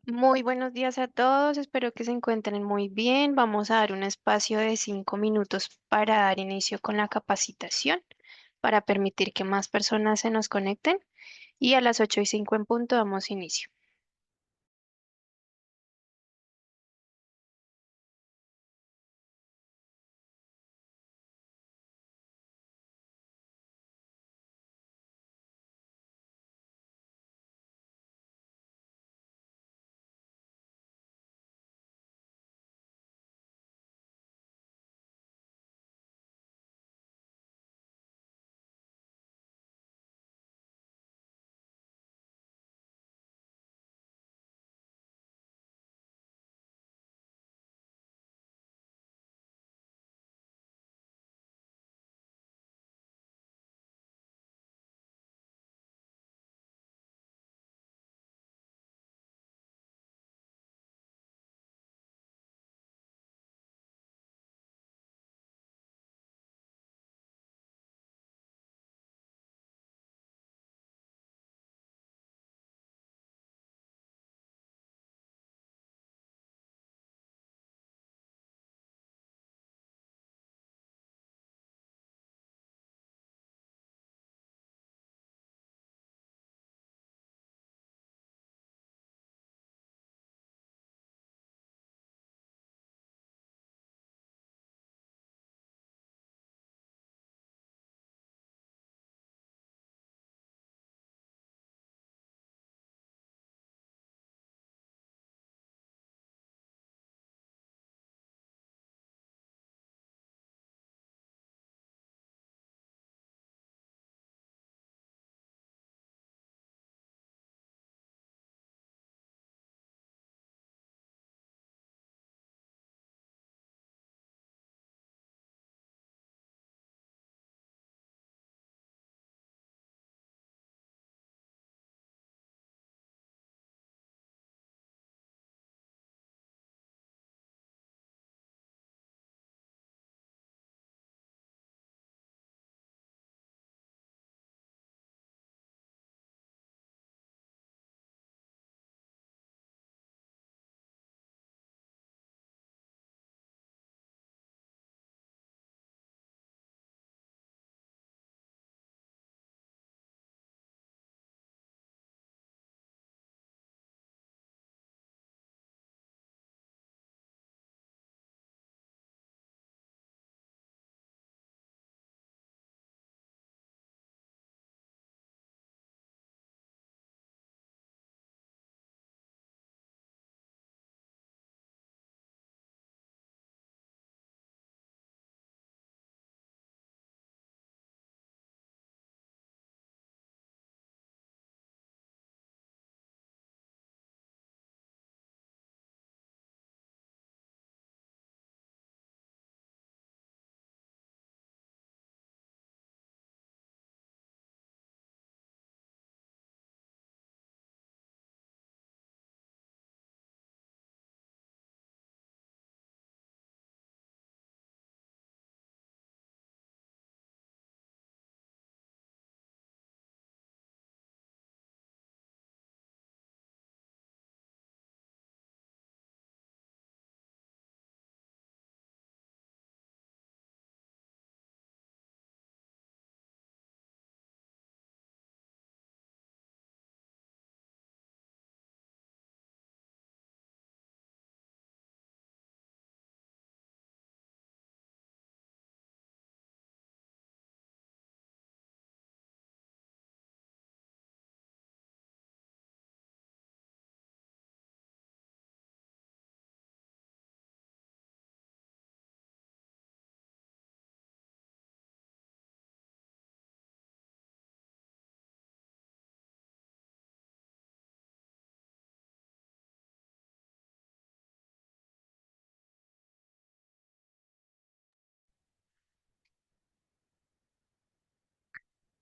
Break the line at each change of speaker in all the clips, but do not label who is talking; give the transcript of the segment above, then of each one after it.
Muy buenos días a todos, espero que se encuentren muy bien. Vamos a dar un espacio de 5 minutos para dar inicio con la capacitación, para permitir que más personas se nos conecten y a las 8:05 en punto damos inicio.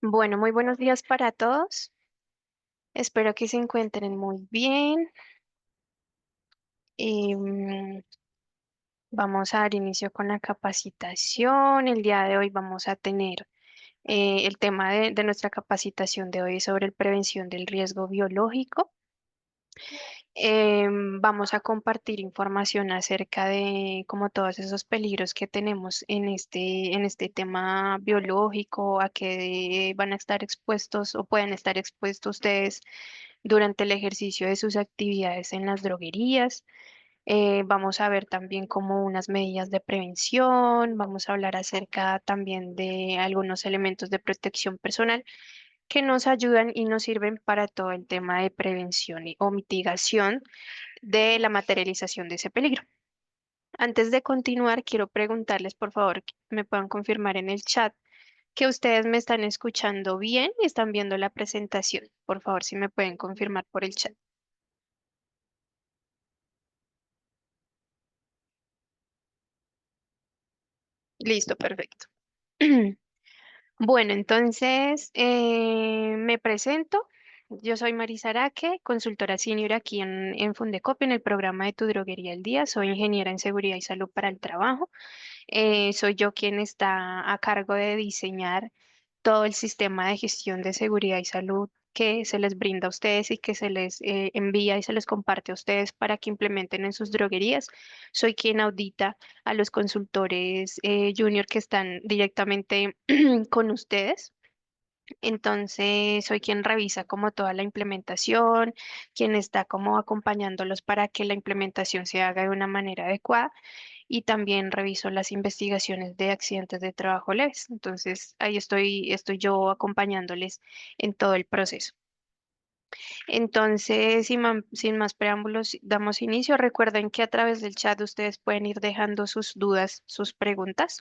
Bueno, muy buenos días para todos. Espero que se encuentren muy bien. Vamos a dar inicio con la capacitación. El día de hoy vamos a tener el tema de nuestra capacitación de hoy sobre prevención del riesgo biológico. Vamos a compartir información acerca de como todos esos peligros que tenemos en este tema biológico, a que van a estar expuestos o pueden estar expuestos ustedes durante el ejercicio de sus actividades en las droguerías. Vamos a ver también como unas medidas de prevención, vamos a hablar acerca también de algunos elementos de protección personal que nos ayudan y nos sirven para todo el tema de prevención o mitigación de la materialización de ese peligro. Antes de continuar, quiero preguntarles, por favor, que me puedan confirmar en el chat que ustedes me están escuchando bien y están viendo la presentación. Por favor, si me pueden confirmar por el chat. Listo, perfecto. Bueno, entonces me presento. Yo soy Marisa Araque, consultora senior aquí en Fundecopio en el programa de Tu Droguería al Día. Soy ingeniera en seguridad y salud para el trabajo. Soy yo quien está a cargo de diseñar todo el sistema de gestión de seguridad y salud que se les brinda a ustedes y que se les envía y se les comparte a ustedes para que implementen en sus droguerías. Soy quien audita a los consultores junior que están directamente con ustedes. Entonces, soy quien revisa como toda la implementación, quien está como acompañándolos para que la implementación se haga de una manera adecuada y también reviso las investigaciones de accidentes de trabajo leves. Entonces, ahí estoy yo acompañándoles en todo el proceso. Entonces, sin más preámbulos, damos inicio. Recuerden que a través del chat ustedes pueden ir dejando sus dudas, sus preguntas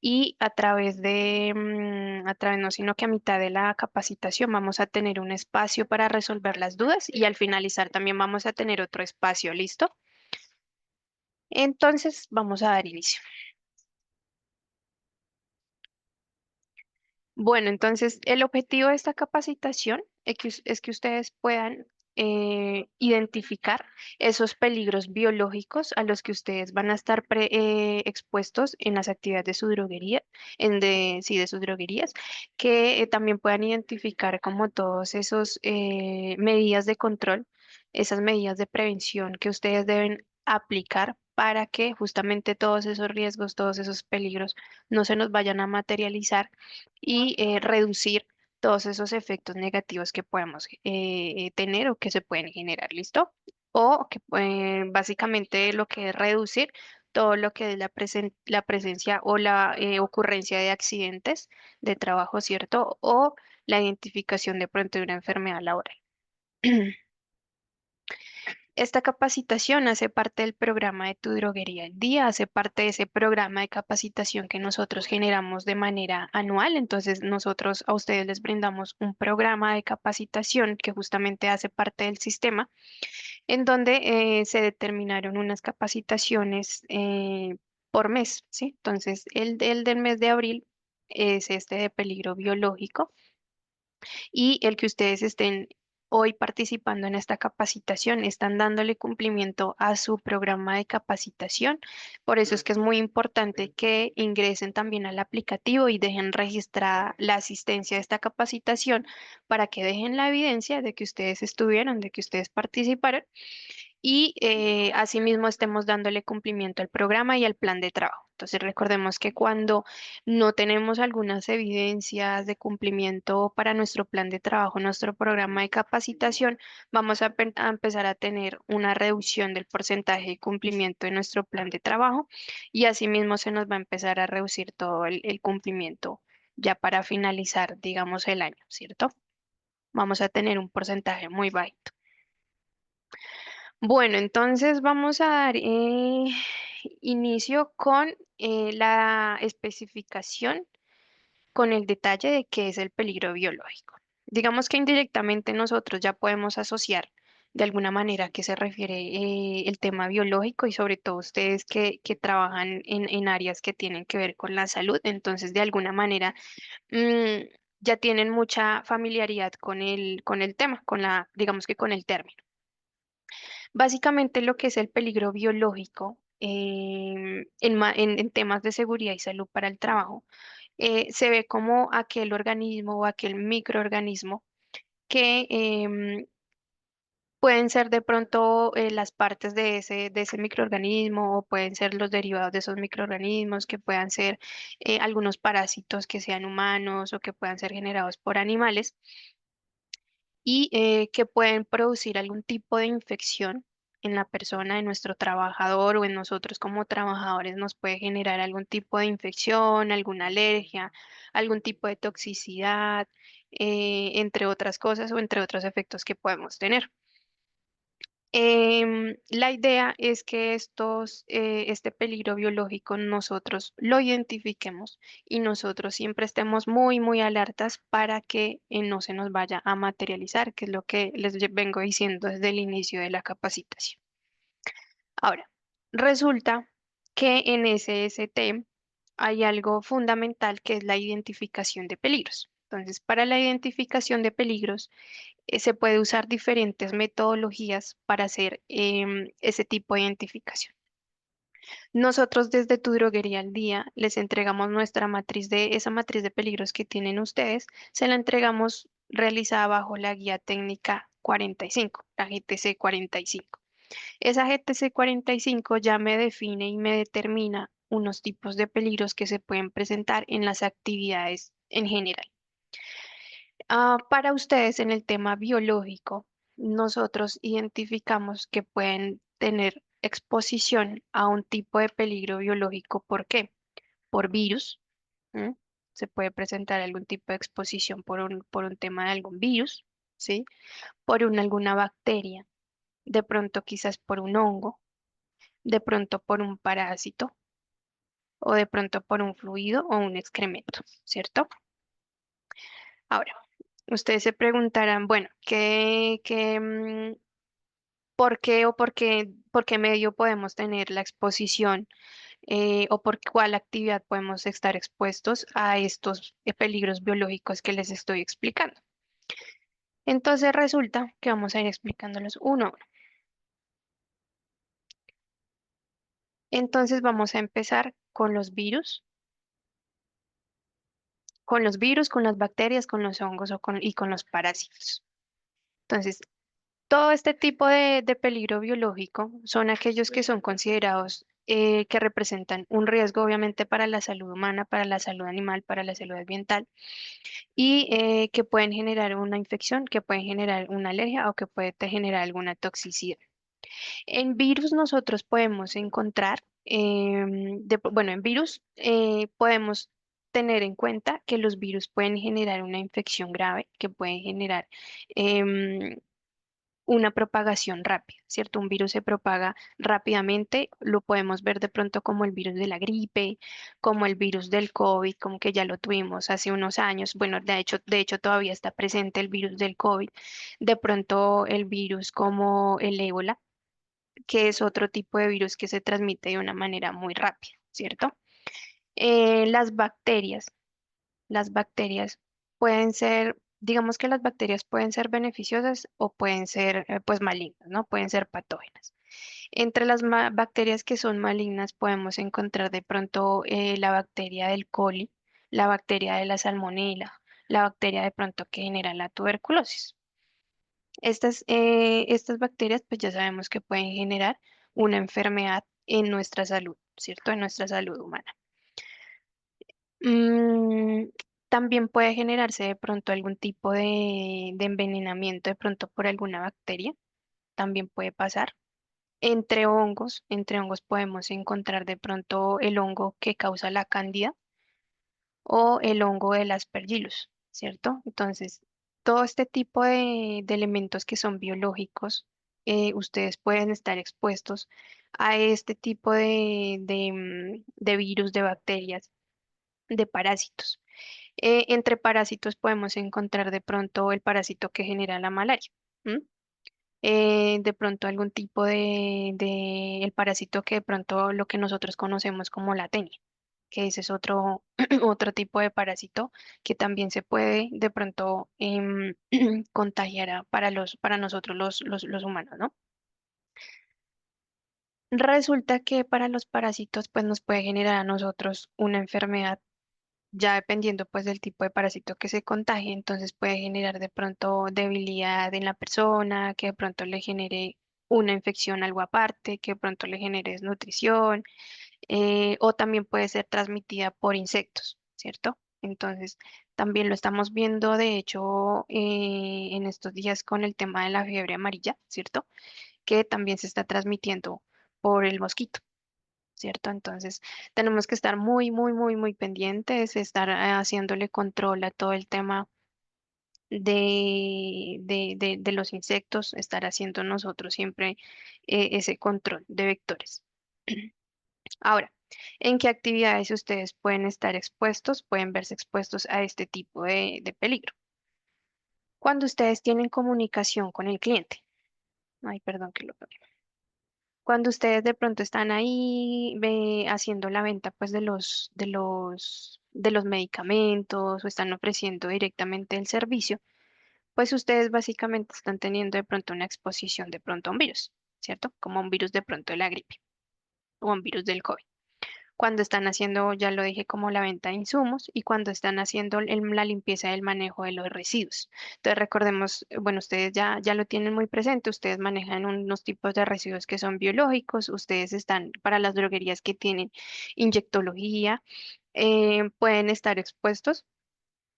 y a través no, sino que a mitad de la capacitación vamos a tener un espacio para resolver las dudas y al finalizar también vamos a tener otro espacio, ¿listo? Entonces, vamos a dar inicio. Bueno, entonces el objetivo de esta capacitación es que ustedes puedan identificar esos peligros biológicos a los que ustedes van a estar expuestos en las actividades de su droguería, sí, de sus droguerías, que también puedan identificar como todos esos medidas de control, esas medidas de prevención que ustedes deben aplicar para que justamente todos esos riesgos, todos esos peligros no se nos vayan a materializar y reducir todos esos efectos negativos que podemos tener o que se pueden generar, ¿listo? O que básicamente lo que es reducir todo lo que es la presencia o la ocurrencia de accidentes de trabajo, ¿cierto? O la identificación de pronto de una enfermedad laboral. Esta capacitación hace parte del programa de Tu Droguería al Día, hace parte de ese programa de capacitación que nosotros generamos de manera anual. Entonces, nosotros a ustedes les brindamos un programa de capacitación que justamente hace parte del sistema, en donde se determinaron unas capacitaciones por mes, ¿sí? Entonces, el del mes de abril es este de peligro biológico y el que ustedes estén hoy participando en esta capacitación, están dándole cumplimiento a su programa de capacitación. Por eso es que es muy importante que ingresen también al aplicativo y dejen registrada la asistencia a esta capacitación para que dejen la evidencia de que ustedes estuvieron, de que ustedes participaron y asimismo estemos dándole cumplimiento al programa y al plan de trabajo. Entonces recordemos que cuando no tenemos algunas evidencias de cumplimiento para nuestro plan de trabajo, nuestro programa de capacitación, vamos a empezar a tener una reducción del porcentaje de cumplimiento de nuestro plan de trabajo y asimismo se nos va a empezar a reducir todo el cumplimiento ya para finalizar, digamos, el año, ¿cierto? Vamos a tener un porcentaje muy bajito. Bueno, entonces vamos a dar inicio con la especificación, con el detalle de qué es el peligro biológico. Digamos que indirectamente nosotros ya podemos asociar de alguna manera a qué se refiere el tema biológico y sobre todo ustedes que trabajan en áreas que tienen que ver con la salud, entonces de alguna manera mm, ya tienen mucha familiaridad con el tema, digamos que con el término. Básicamente lo que es el peligro biológico en temas de seguridad y salud para el trabajo se ve como aquel organismo o aquel microorganismo que Pueden ser de pronto las partes de ese microorganismo o pueden ser los derivados de esos microorganismos, que puedan ser algunos parásitos que sean humanos o que puedan ser generados por animales y que pueden producir algún tipo de infección en la persona, en nuestro trabajador o en nosotros como trabajadores nos puede generar algún tipo de infección, alguna alergia, algún tipo de toxicidad, entre otras cosas o entre otros efectos que podemos tener. La idea es que este peligro biológico nosotros lo identifiquemos y nosotros siempre estemos muy, muy alertas para que no se nos vaya a materializar, que es lo que vengo diciendo desde el inicio de la capacitación. Ahora, resulta que en SST hay algo fundamental que es la identificación de peligros. Entonces, para la identificación de peligros, se puede usar diferentes metodologías para hacer ese tipo de identificación. Nosotros desde Tu Droguería al Día les entregamos nuestra matriz esa matriz de peligros que tienen ustedes, se la entregamos realizada bajo la guía técnica 45, la GTC 45. Esa GTC 45 ya me define y me determina unos tipos de peligros que se pueden presentar en las actividades en general. Para ustedes en el tema biológico, nosotros identificamos que pueden tener exposición a un tipo de peligro biológico. ¿Por qué? Por virus. ¿M? Se puede presentar algún tipo de exposición por un tema de algún virus, ¿sí? Por alguna bacteria, de pronto quizás por un hongo, de pronto por un parásito o de pronto por un fluido o un excremento, ¿cierto? Ahora, ustedes se preguntarán, bueno, ¿por qué o por qué medio podemos tener la exposición o por cuál actividad podemos estar expuestos a estos peligros biológicos que les estoy explicando? Entonces resulta que vamos a ir explicándolos uno a uno. Entonces vamos a empezar con las bacterias, con los hongos y con los parásitos. Entonces, todo este tipo de peligro biológico son aquellos que son considerados que representan un riesgo obviamente para la salud humana, para la salud animal, para la salud ambiental y que pueden generar una infección, que pueden generar una alergia o que puede generar alguna toxicidad. En virus nosotros podemos encontrar, bueno, en virus podemos tener en cuenta que los virus pueden generar una infección grave, que pueden generar em, una propagación rápida, ¿cierto? Un virus se propaga rápidamente, lo podemos ver de pronto como el virus de la gripe, como el virus del COVID, como que ya lo tuvimos hace unos años. Bueno, de hecho todavía está presente el virus del COVID. De pronto el virus como el ébola, que es otro tipo de virus que se transmite de una manera muy rápida, ¿cierto? Las bacterias. Las bacterias pueden ser, digamos que las bacterias pueden ser beneficiosas o pueden ser pues malignas, ¿no? Pueden ser patógenas. Entre las bacterias que son malignas podemos encontrar de pronto la bacteria del coli, la bacteria de la salmonela, la bacteria de pronto que genera la tuberculosis. Estas bacterias pues ya sabemos que pueden generar una enfermedad en nuestra salud, ¿cierto? En nuestra salud humana. Mm, también puede generarse de pronto algún tipo de envenenamiento de pronto por alguna bacteria, también puede pasar. Entre hongos podemos encontrar de pronto el hongo que causa la cándida o el hongo del Aspergillus, ¿cierto? Entonces, todo este tipo de elementos que son biológicos, ustedes pueden estar expuestos a este tipo de virus, de bacterias, de parásitos. Entre parásitos podemos encontrar de pronto el parásito que genera la malaria. ¿M? De pronto algún tipo el parásito que de pronto lo que nosotros conocemos como la tenia, que ese es otro, otro tipo de parásito que también se puede de pronto contagiar para nosotros los humanos, ¿no? Resulta que para los parásitos pues nos puede generar a nosotros una enfermedad Ya dependiendo pues del tipo de parásito que se contagie, entonces puede generar de pronto debilidad en la persona, que de pronto le genere una infección algo aparte, que de pronto le genere desnutrición, o también puede ser transmitida por insectos, ¿cierto? Entonces, también lo estamos viendo, de hecho, en estos días con el tema de la fiebre amarilla, ¿cierto? Que también se está transmitiendo por el mosquito. ¿Cierto? Entonces, tenemos que estar muy, muy, muy, muy pendientes, estar haciéndole control a todo el tema de los insectos, estar haciendo nosotros siempre ese control de vectores. Ahora, ¿en qué actividades ustedes pueden estar expuestos, pueden verse expuestos a este tipo de peligro? Cuando ustedes tienen comunicación con el cliente. Ay, perdón que lo cambié. Cuando ustedes de pronto están ahí haciendo la venta pues de los medicamentos o están ofreciendo directamente el servicio, pues ustedes básicamente están teniendo de pronto una exposición de pronto a un virus, ¿cierto? Como un virus de pronto de la gripe o un virus del COVID. Cuando están haciendo, ya lo dije, como la venta de insumos y cuando están haciendo la limpieza del manejo de los residuos. Entonces recordemos, bueno, ustedes ya lo tienen muy presente, ustedes manejan unos tipos de residuos que son biológicos, ustedes están para las droguerías que tienen inyectología, pueden estar expuestos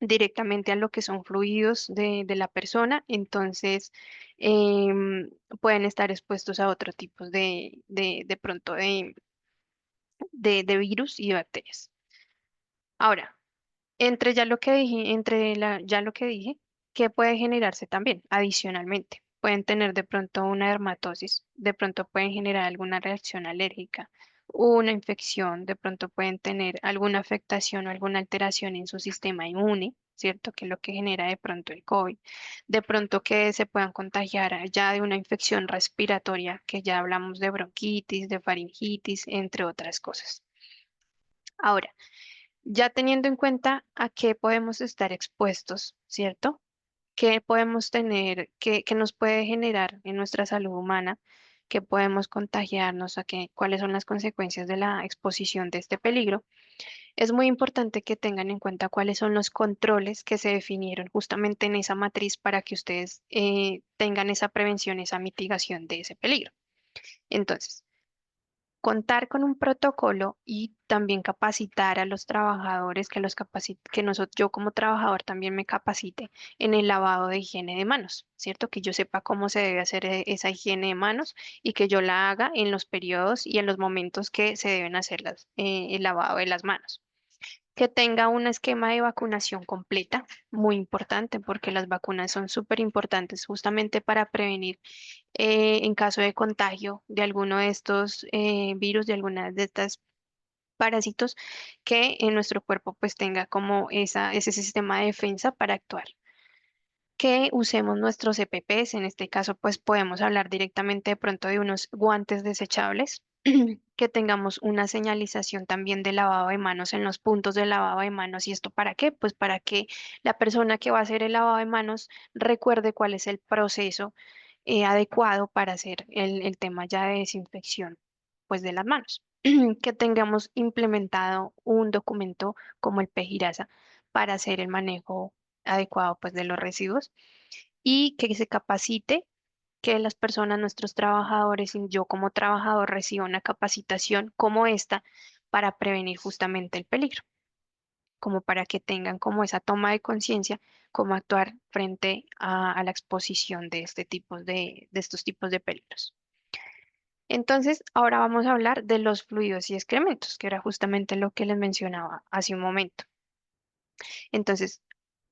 directamente a lo que son fluidos de la persona, entonces pueden estar expuestos a otros tipos de pronto de virus y de bacterias. Ahora, ya lo que dije, ¿qué puede generarse también adicionalmente? Pueden tener de pronto una dermatosis, de pronto pueden generar alguna reacción alérgica, una infección, de pronto pueden tener alguna afectación o alguna alteración en su sistema inmune, ¿cierto? Que es lo que genera de pronto el COVID. De pronto que se puedan contagiar ya de una infección respiratoria, que ya hablamos de bronquitis, de faringitis, entre otras cosas. Ahora, ya teniendo en cuenta a qué podemos estar expuestos, ¿cierto? ¿Qué podemos tener, qué nos puede generar en nuestra salud humana? ¿Qué podemos contagiarnos? ¿Cuáles son las consecuencias de la exposición de este peligro? Es muy importante que tengan en cuenta cuáles son los controles que se definieron justamente en esa matriz para que ustedes tengan esa prevención, esa mitigación de ese peligro. Entonces, contar con un protocolo y también capacitar a los trabajadores, yo como trabajador también me capacite en el lavado de higiene de manos, ¿cierto? Que yo sepa cómo se debe hacer esa higiene de manos y que yo la haga en los periodos y en los momentos que se deben hacer el lavado de las manos. Que tenga un esquema de vacunación completa, muy importante porque las vacunas son súper importantes justamente para prevenir en caso de contagio de alguno de estos virus, de alguna de estas parásitos, que en nuestro cuerpo pues tenga como ese sistema de defensa para actuar. Que usemos nuestros EPPs, en este caso pues podemos hablar directamente de pronto de unos guantes desechables, que tengamos una señalización también de lavado de manos en los puntos de lavado de manos. ¿Y esto para qué? Pues para que la persona que va a hacer el lavado de manos recuerde cuál es el proceso adecuado para hacer el tema ya de desinfección pues de las manos. Que tengamos implementado un documento como el PEGIRASA para hacer el manejo adecuado pues de los residuos y que se capacite, que las personas, nuestros trabajadores y yo como trabajador reciba una capacitación como esta para prevenir justamente el peligro, como para que tengan como esa toma de conciencia, cómo actuar frente a la exposición de de estos tipos de peligros. Entonces, ahora vamos a hablar de los fluidos y excrementos, que era justamente lo que les mencionaba hace un momento. Entonces,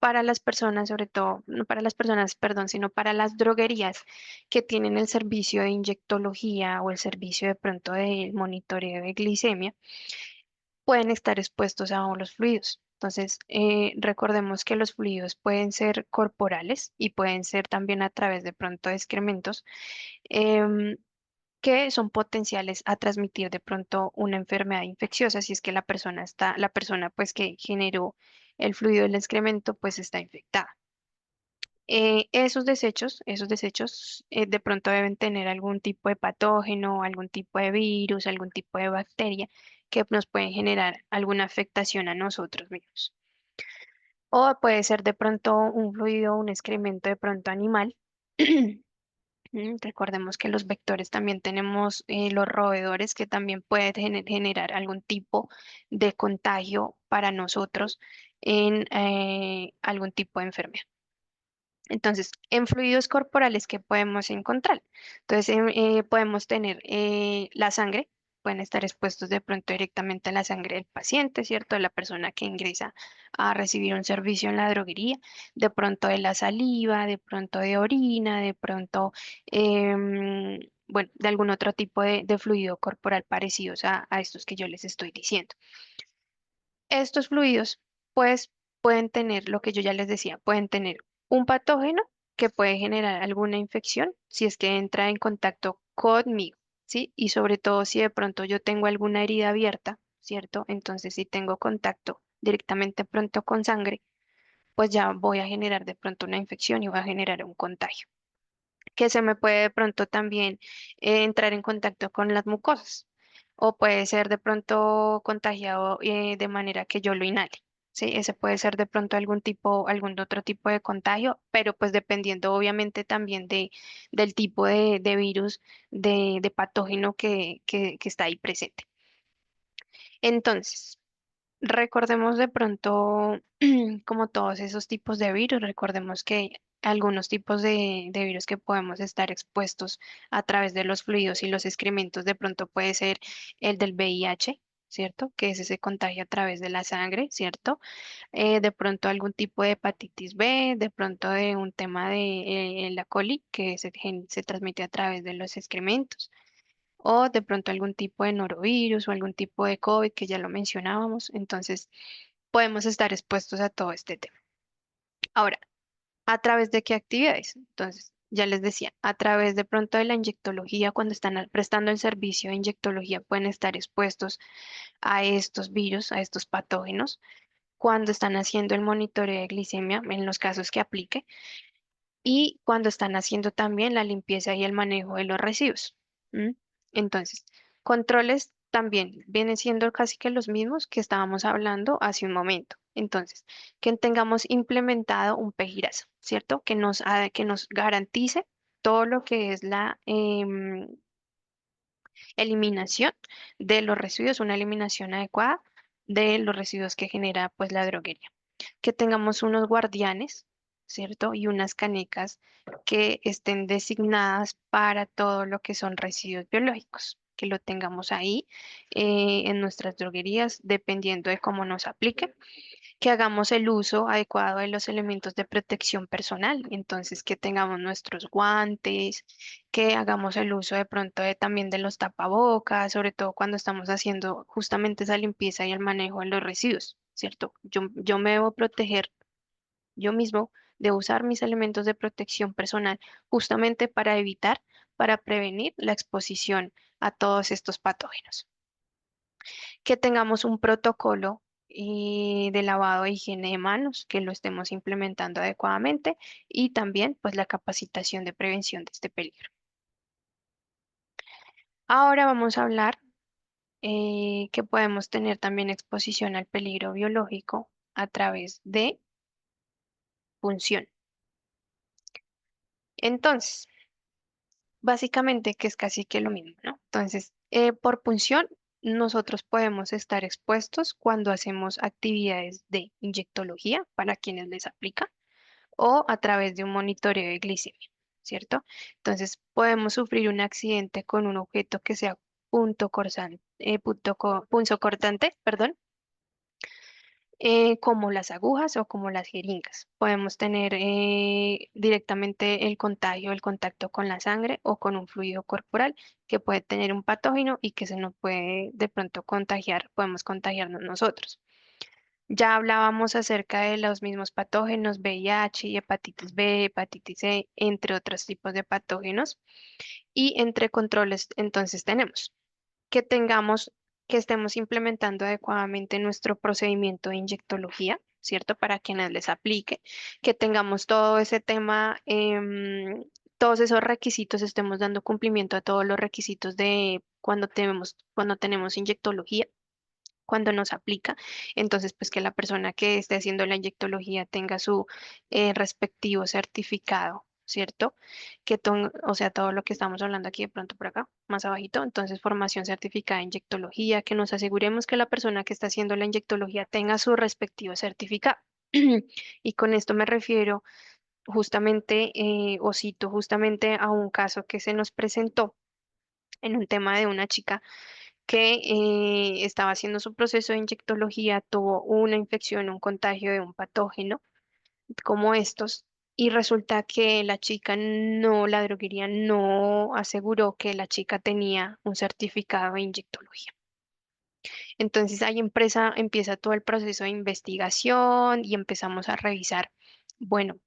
para las personas, sobre todo, no para las personas, perdón, sino para las droguerías que tienen el servicio de inyectología o el servicio de pronto de monitoreo de glicemia, pueden estar expuestos a los fluidos. Entonces, recordemos que los fluidos pueden ser corporales y pueden ser también a través de pronto de excrementos. em, que son potenciales a transmitir de pronto una enfermedad infecciosa si es que la persona pues que generó el fluido del excremento pues está infectada. Esos desechos de pronto deben tener algún tipo de patógeno, algún tipo de virus, algún tipo de bacteria que nos pueden generar alguna afectación a nosotros mismos. O puede ser de pronto un fluido, un excremento de pronto animal. Recordemos que los vectores también tenemos los roedores que también pueden generar algún tipo de contagio para nosotros en algún tipo de enfermedad. Entonces, en fluidos corporales, ¿qué podemos encontrar? Entonces, podemos tener la sangre, pueden estar expuestos de pronto directamente a la sangre del paciente, ¿cierto? De la persona que ingresa a recibir un servicio en la droguería, de pronto de la saliva, de pronto de orina, de pronto, bueno, de algún otro tipo de fluido corporal parecidos a estos que yo les estoy diciendo. Estos fluidos, pues, pueden tener lo que yo ya les decía, pueden tener un patógeno que puede generar alguna infección si es que entra en contacto conmigo, ¿sí? Y sobre todo si de pronto yo tengo alguna herida abierta, ¿cierto? Entonces, si tengo contacto directamente pronto con sangre, pues ya voy a generar de pronto una infección y voy a generar un contagio que se me puede de pronto también entrar en contacto con las mucosas o puede ser de pronto contagiado de manera que yo lo inhale. Sí, ese puede ser de pronto algún otro tipo de contagio, pero pues dependiendo obviamente también del tipo de virus, de patógeno que está ahí presente. Entonces, recordemos de pronto, como todos esos tipos de virus, recordemos que algunos tipos de virus que podemos estar expuestos a través de los fluidos y los excrementos, de pronto puede ser el del VIH, ¿cierto? Que ese se contagia a través de la sangre, ¿cierto? De pronto algún tipo de hepatitis B, de pronto de un tema de la coli, que se transmite a través de los excrementos o de pronto algún tipo de norovirus o algún tipo de COVID que ya lo mencionábamos. Entonces, podemos estar expuestos a todo este tema. Ahora, ¿a través de qué actividades? Entonces, ya les decía, a través de pronto de la inyectología, cuando están prestando el servicio de inyectología, pueden estar expuestos a estos virus, a estos patógenos, cuando están haciendo el monitoreo de glicemia, en los casos que aplique, y cuando están haciendo también la limpieza y el manejo de los residuos. ¿M? Entonces, controles también vienen siendo casi que los mismos que estábamos hablando hace un momento. Entonces, que tengamos implementado un PEGIRAS, ¿cierto? Que nos garantice todo lo que es la eliminación de los residuos, una eliminación adecuada de los residuos que genera pues la droguería. Que tengamos unos guardianes, ¿cierto? Y unas canecas que estén designadas para todo lo que son residuos biológicos, que lo tengamos ahí en nuestras droguerías, dependiendo de cómo nos aplique que hagamos el uso adecuado de los elementos de protección personal, entonces que tengamos nuestros guantes, que hagamos el uso de pronto también de los tapabocas, sobre todo cuando estamos haciendo justamente esa limpieza y el manejo de los residuos, ¿cierto? Yo me debo proteger yo mismo de usar mis elementos de protección personal justamente para evitar, para prevenir la exposición a todos estos patógenos que tengamos un protocolo de lavado e higiene de manos, que lo estemos implementando adecuadamente y también pues la capacitación de prevención de este peligro. Ahora vamos a hablar que podemos tener también exposición al peligro biológico a través de punción. Entonces, básicamente que es casi que lo mismo, ¿no? Entonces, por punción, nosotros podemos estar expuestos cuando hacemos actividades de inyectología para quienes les aplica o a través de un monitoreo de glicemia, ¿cierto? Entonces, podemos sufrir un accidente con un objeto que sea punzocortante, perdón, como las agujas o como las jeringas. Podemos tener directamente el contagio, el contacto con la sangre o con un fluido corporal que puede tener un patógeno y que se nos puede de pronto contagiar, podemos contagiarnos nosotros. Ya hablábamos acerca de los mismos patógenos, VIH y hepatitis B, hepatitis C, entre otros tipos de patógenos. Y entre controles, entonces tenemos que tengamos, que estemos implementando adecuadamente nuestro procedimiento de inyectología, ¿cierto? Para quienes les aplique, que tengamos todo ese tema, todos esos requisitos, estemos dando cumplimiento a todos los requisitos de cuando tenemos inyectología cuando nos aplica. Entonces, pues que la persona que esté haciendo la inyectología tenga su respectivo certificado, ¿cierto? O sea, todo lo que estamos hablando aquí de pronto por acá, más abajito. Entonces, formación certificada en inyectología, que nos aseguremos que la persona que está haciendo la inyectología tenga su respectivo certificado. Y con esto me refiero justamente, o cito justamente a un caso que se nos presentó en un tema de una chica que estaba haciendo su proceso de inyectología, tuvo una infección, un contagio de un patógeno como estos, y resulta que la chica no, la droguería no aseguró que la chica tenía un certificado de inyectología. Entonces ahí empieza todo el proceso de investigación y empezamos a revisar, bueno,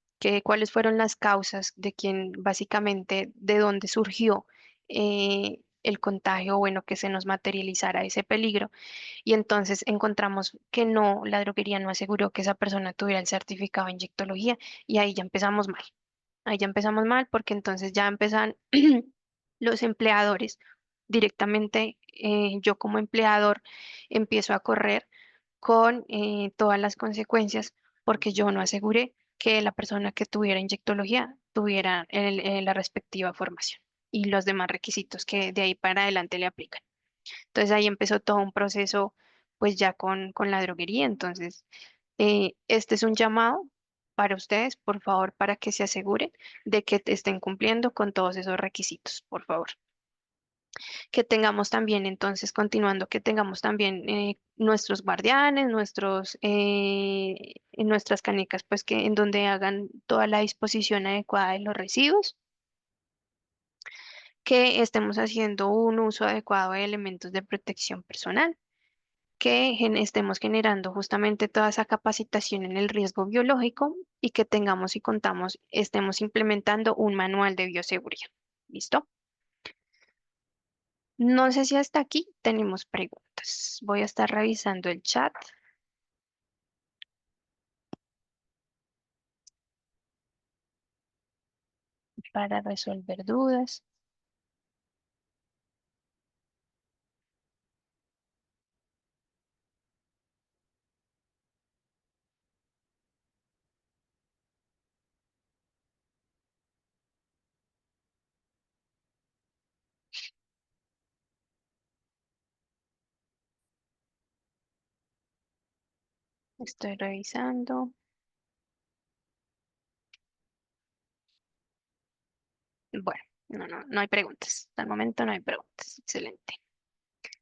cuáles fueron las causas de quién, básicamente, de dónde surgió el contagio, bueno, que se nos materializara ese peligro. Y entonces encontramos que no, la droguería no aseguró que esa persona tuviera el certificado de inyectología y ahí ya empezamos mal. Ahí ya empezamos mal porque entonces ya empiezan los empleadores directamente, yo como empleador empiezo a correr con todas las consecuencias porque yo no aseguré que la persona que tuviera inyectología tuviera la respectiva formación y los demás requisitos que de ahí para adelante le aplican. Entonces ahí empezó todo un proceso pues ya con la droguería. Entonces, este es un llamado para ustedes, por favor, para que se aseguren de que estén cumpliendo con todos esos requisitos, por favor. Que tengamos también, entonces, continuando, que tengamos también nuestros guardianes, en nuestras canicas, pues que en donde hagan toda la disposición adecuada de los residuos, que estemos haciendo un uso adecuado de elementos de protección personal, que estemos generando justamente toda esa capacitación en el riesgo biológico y que tengamos y estemos implementando un manual de bioseguridad. ¿Listo? No sé si hasta aquí tenemos preguntas. Voy a estar revisando el chat para resolver dudas. Estoy revisando. Bueno, no hay preguntas. Hasta el momento no hay preguntas. Excelente.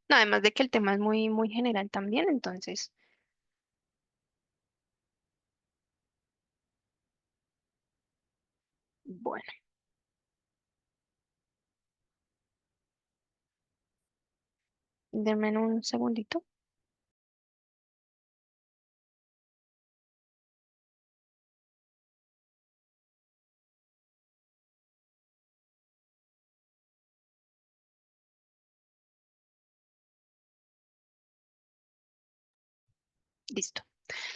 No, además de que el tema es muy, muy general también, entonces, bueno, denme un segundito. Listo.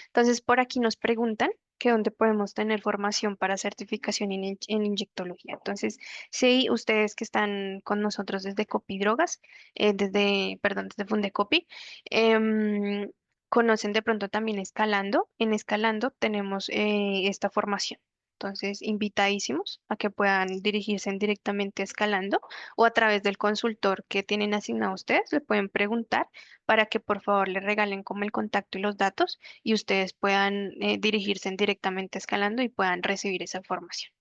Entonces, por aquí nos preguntan que dónde podemos tener formación para certificación en inyectología. Entonces, sí, ustedes que están con nosotros desde Copidrogas, desde Fundecopi, em, conocen de pronto también Escalando. En Escalando tenemos esta formación. Entonces, invitadísimos a que puedan dirigirse directamente a Escalando o a través del consultor que tienen asignado ustedes, le pueden preguntar para que por favor le regalen como el contacto y los datos y ustedes puedan dirigirse directamente a Escalando y puedan recibir esa formación.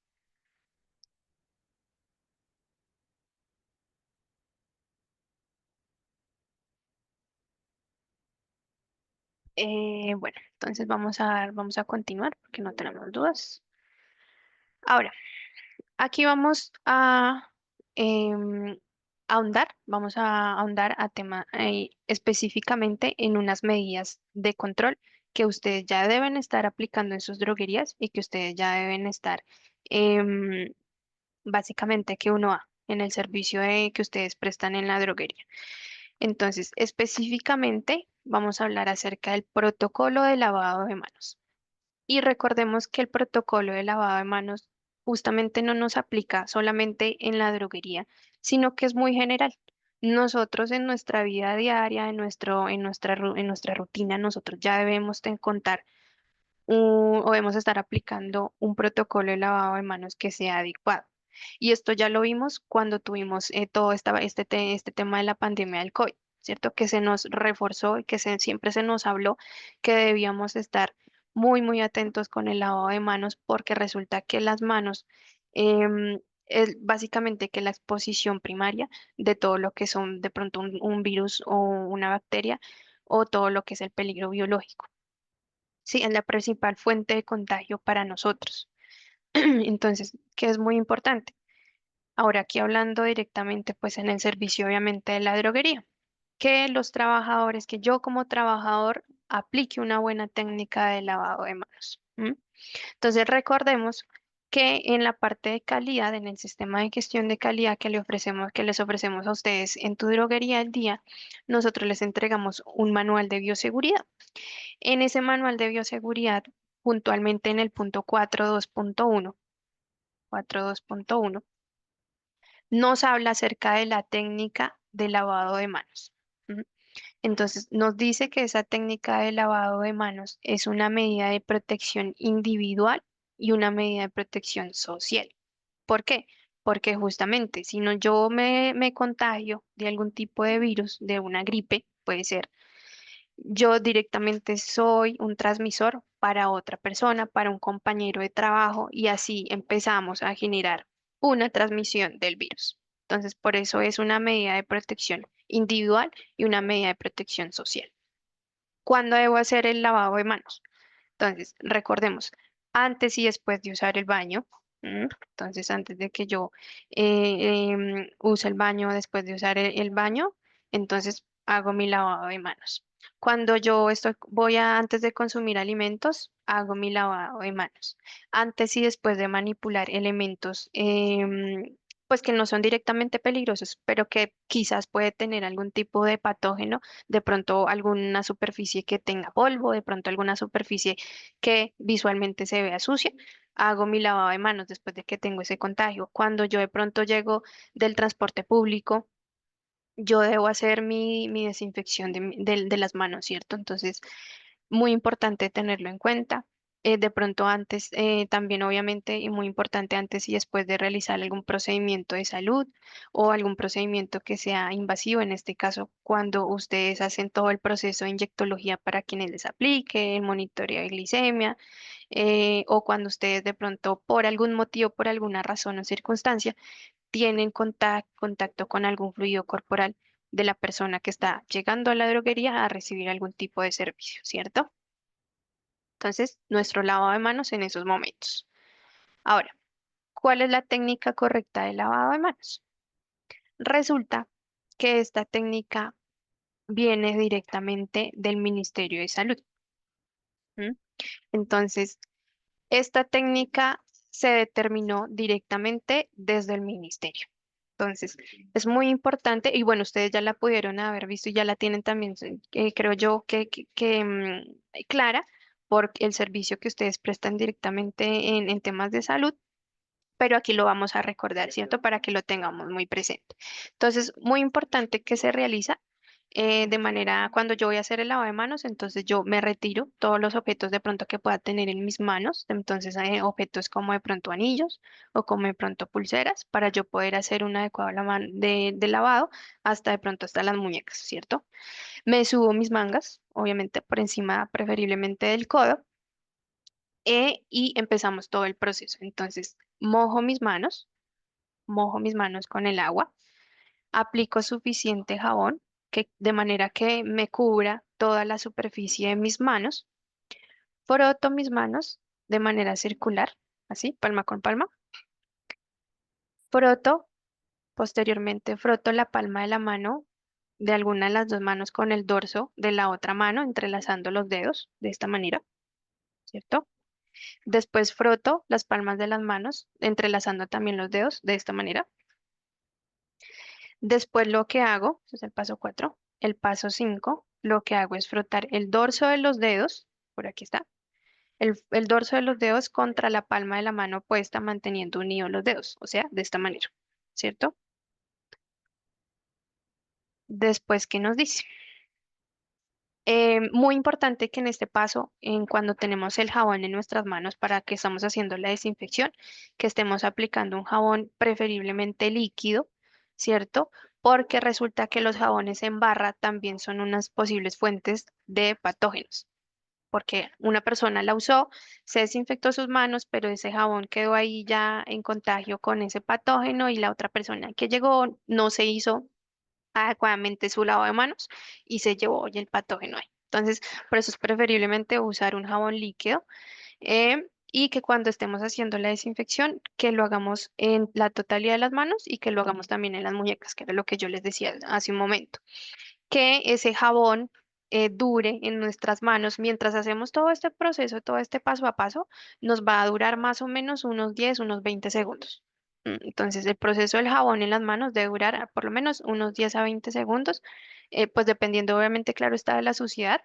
Bueno, entonces vamos a continuar porque no tenemos dudas. Ahora, aquí vamos a vamos a ahondar a tema específicamente en unas medidas de control que ustedes ya deben estar aplicando en sus droguerías y que ustedes ya deben estar em, básicamente que uno va en el servicio que ustedes prestan en la droguería. Entonces, específicamente vamos a hablar acerca del protocolo de lavado de manos. Y recordemos que el protocolo de lavado de manos justamente no nos aplica solamente en la droguería, sino que es muy general. nosotros en nuestra vida diaria, en nuestra rutina, nosotros ya debemos de contar o debemos estar aplicando un protocolo de lavado de manos que sea adecuado. Y esto ya lo vimos cuando tuvimos todo este tema de la pandemia del COVID, ¿cierto? Que se nos reforzó y que siempre se nos habló que debíamos estar muy atentos con el lavado de manos porque resulta que las manos es básicamente que la exposición primaria de todo lo que son de pronto un virus o una bacteria o todo lo que es el peligro biológico. Sí, es la principal fuente de contagio para nosotros. Entonces, ¿qué es muy importante? Ahora aquí hablando directamente, pues en el servicio obviamente de la droguería, que los trabajadores, que yo como trabajador aplique una buena técnica de lavado de manos. ¿M? Entonces, recordemos que en la parte de calidad, en el sistema de gestión de calidad que les ofrecemos a ustedes en tu droguería al día, nosotros les entregamos un manual de bioseguridad. En ese manual de bioseguridad, puntualmente en el punto 4.2.1, nos habla acerca de la técnica de lavado de manos. ¿M? Entonces, nos dice que esa técnica de lavado de manos es una medida de protección individual y una medida de protección social. ¿Por qué? Porque justamente si no yo me contagio de algún tipo de virus, de una gripe, puede ser, yo directamente soy un transmisor para otra persona, para un compañero de trabajo y así empezamos a generar una transmisión del virus. Entonces, por eso es una medida de protección individual y una medida de protección social. ¿Cuándo debo hacer el lavado de manos? Entonces, recordemos, antes y después de usar el baño, ¿m? Entonces, antes de que yo use el baño, después de usar el baño, entonces hago mi lavado de manos. Cuando yo antes de consumir alimentos, hago mi lavado de manos. Antes y después de manipular elementos, pues que no son directamente peligrosos, pero que quizás puede tener algún tipo de patógeno, de pronto alguna superficie que tenga polvo, de pronto alguna superficie que visualmente se vea sucia, hago mi lavado de manos después de que tengo ese contagio. Cuando yo de pronto llego del transporte público, yo debo hacer mi desinfección de las manos, ¿cierto? Entonces, muy importante tenerlo en cuenta. De pronto antes, también obviamente, y muy importante antes y después de realizar algún procedimiento de salud o algún procedimiento que sea invasivo, en este caso, cuando ustedes hacen todo el proceso de inyectología para quienes les aplique, el monitoreo de glicemia, o cuando ustedes de pronto, por algún motivo, por alguna razón o circunstancia, tienen contacto con algún fluido corporal de la persona que está llegando a la droguería a recibir algún tipo de servicio, ¿cierto? Entonces, nuestro lavado de manos en esos momentos. Ahora, ¿cuál es la técnica correcta de lavado de manos? Resulta que esta técnica viene directamente del Ministerio de Salud. ¿M? Entonces, esta técnica se determinó directamente desde el ministerio. Entonces, es muy importante y bueno, ustedes ya la pudieron haber visto y ya la tienen también, creo yo, clara por el servicio que ustedes prestan directamente en temas de salud, pero aquí lo vamos a recordar, ¿cierto? Para que lo tengamos muy presente. Entonces, muy importante que se realiza de manera, cuando yo voy a hacer el lavado de manos, entonces yo me retiro todos los objetos de pronto que pueda tener en mis manos, entonces objetos como de pronto anillos o como de pronto pulseras, para yo poder hacer un adecuado de lavado hasta de pronto hasta las muñecas, ¿cierto? Me subo mis mangas, obviamente por encima preferiblemente del codo y empezamos todo el proceso. Entonces, mojo mis manos con el agua, aplico suficiente jabón de manera que me cubra toda la superficie de mis manos, froto mis manos de manera circular, así, palma con palma, froto, posteriormente froto la palma de la mano de alguna de las dos manos con el dorso de la otra mano, entrelazando los dedos de esta manera, ¿cierto? Después froto las palmas de las manos, entrelazando también los dedos de esta manera. Después lo que hago, ese es el paso 4. El paso 5, lo que hago es frotar el dorso de los dedos, por aquí está, el dorso de los dedos contra la palma de la mano opuesta, manteniendo unidos los dedos, o sea, de esta manera, ¿cierto? Después, ¿qué nos dice? Muy importante que en este paso, en cuando tenemos el jabón en nuestras manos para que estamos haciendo la desinfección, que estemos aplicando un jabón preferiblemente líquido, ¿cierto? Porque resulta que los jabones en barra también son unas posibles fuentes de patógenos, porque una persona la usó, se desinfectó sus manos, pero ese jabón quedó ahí ya en contagio con ese patógeno y la otra persona que llegó no se hizo adecuadamente su lavado de manos y se llevó ya el patógeno ahí. Entonces, por eso es preferiblemente usar un jabón líquido y que cuando estemos haciendo la desinfección, que lo hagamos en la totalidad de las manos y que lo hagamos también en las muñecas, que era lo que yo les decía hace un momento. Que ese jabón dure en nuestras manos mientras hacemos todo este proceso, todo este paso a paso, nos va a durar más o menos unos 10 unos 20 segundos. Entonces, el proceso del jabón en las manos debe durar por lo menos unos 10 a 20 segundos, pues dependiendo obviamente, claro está, de la suciedad,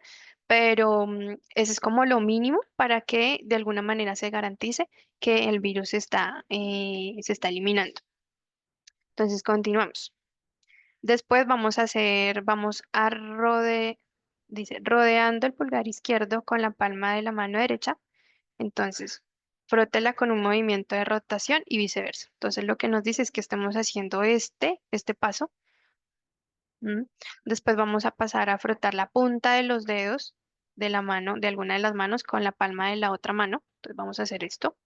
pero ese es como lo mínimo para que de alguna manera se garantice que el virus se está eliminando. Entonces, continuamos. Después vamos a dice, rodeando el pulgar izquierdo con la palma de la mano derecha. Entonces, frótela con un movimiento de rotación y viceversa. Entonces, lo que nos dice es que estamos haciendo este paso. ¿M? Después vamos a pasar a frotar la punta de los dedos de la mano, de alguna de las manos con la palma de la otra mano. Entonces, vamos a hacer esto.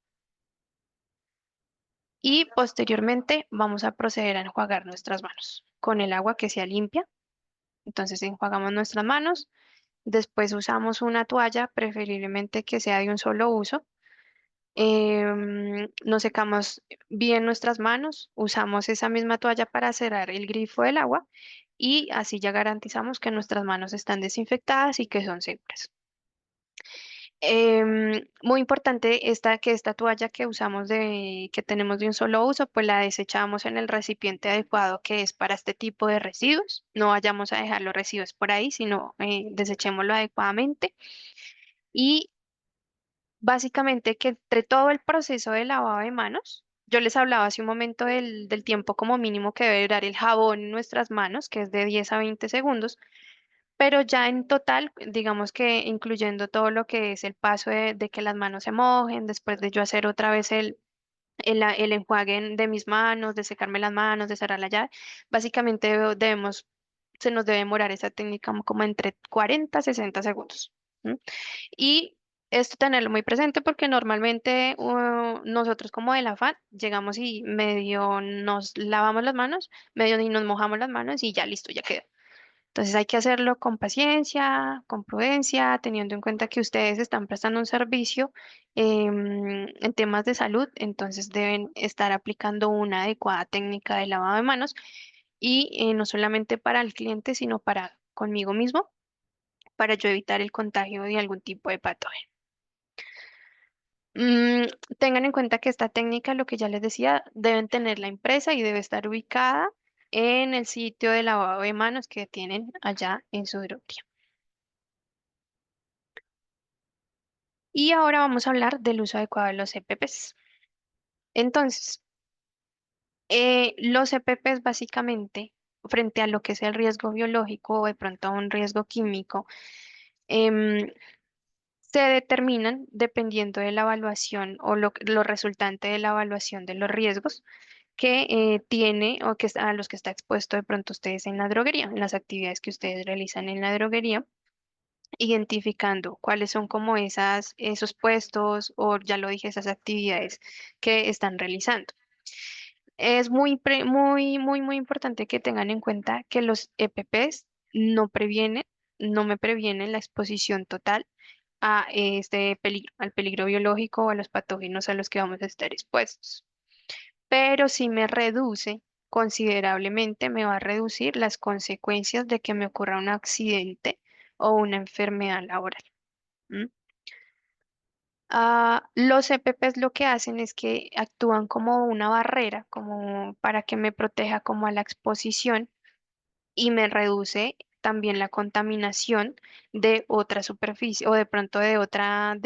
Y posteriormente vamos a proceder a enjuagar nuestras manos con el agua que sea limpia. Entonces, enjuagamos nuestras manos. Después usamos una toalla, preferiblemente que sea de un solo uso. Nos secamos bien nuestras manos, usamos esa misma toalla para cerrar el grifo del agua y así ya garantizamos que nuestras manos están desinfectadas y que son seguras. Muy importante que esta toalla que usamos que tenemos de un solo uso, pues la desechamos en el recipiente adecuado que es para este tipo de residuos. No vayamos a dejar los residuos por ahí, sino desechémoslo adecuadamente. Y básicamente que entre todo el proceso de lavado de manos, yo les hablaba hace un momento del tiempo como mínimo que debe durar el jabón en nuestras manos, que es de 10 a 20 segundos, pero ya en total, digamos que incluyendo todo lo que es el paso de que las manos se mojen, después de yo hacer otra vez el enjuague de mis manos, de secarme las manos, de cerrar la llave, básicamente se nos debe demorar esa técnica como entre 40 a 60 segundos. ¿M? Y esto tenerlo muy presente porque normalmente nosotros como del afán llegamos y medio nos lavamos las manos, medio y nos mojamos las manos y ya listo, ya quedó. Entonces hay que hacerlo con paciencia, con prudencia, teniendo en cuenta que ustedes están prestando un servicio en temas de salud, entonces deben estar aplicando una adecuada técnica de lavado de manos y no solamente para el cliente, sino para conmigo mismo, para yo evitar el contagio de algún tipo de patógeno. Mm, Tengan en cuenta que esta técnica, lo que ya les decía, deben tenerla impresa y debe estar ubicada en el sitio de lavado de manos que tienen allá en su droguería. Y ahora vamos a hablar del uso adecuado de los EPPs. Entonces, los EPPs básicamente, frente a lo que es el riesgo biológico o de pronto a un riesgo químico, em, se determinan dependiendo de la evaluación o lo resultante de la evaluación de los riesgos que tiene o a los que está expuesto de pronto ustedes en la droguería, en las actividades que ustedes realizan en la droguería, identificando cuáles son como esos puestos o ya lo dije, esas actividades que están realizando. Es muy importante que tengan en cuenta que los EPPs no me previenen la exposición total a este peligro, al peligro biológico o a los patógenos a los que vamos a estar expuestos, pero si me reduce considerablemente, me va a reducir las consecuencias de que me ocurra un accidente o una enfermedad laboral. ¿M? Los EPPs lo que hacen es que actúan como una barrera, como para que me proteja como a la exposición y me reduce también la contaminación de otra superficie o de pronto de otra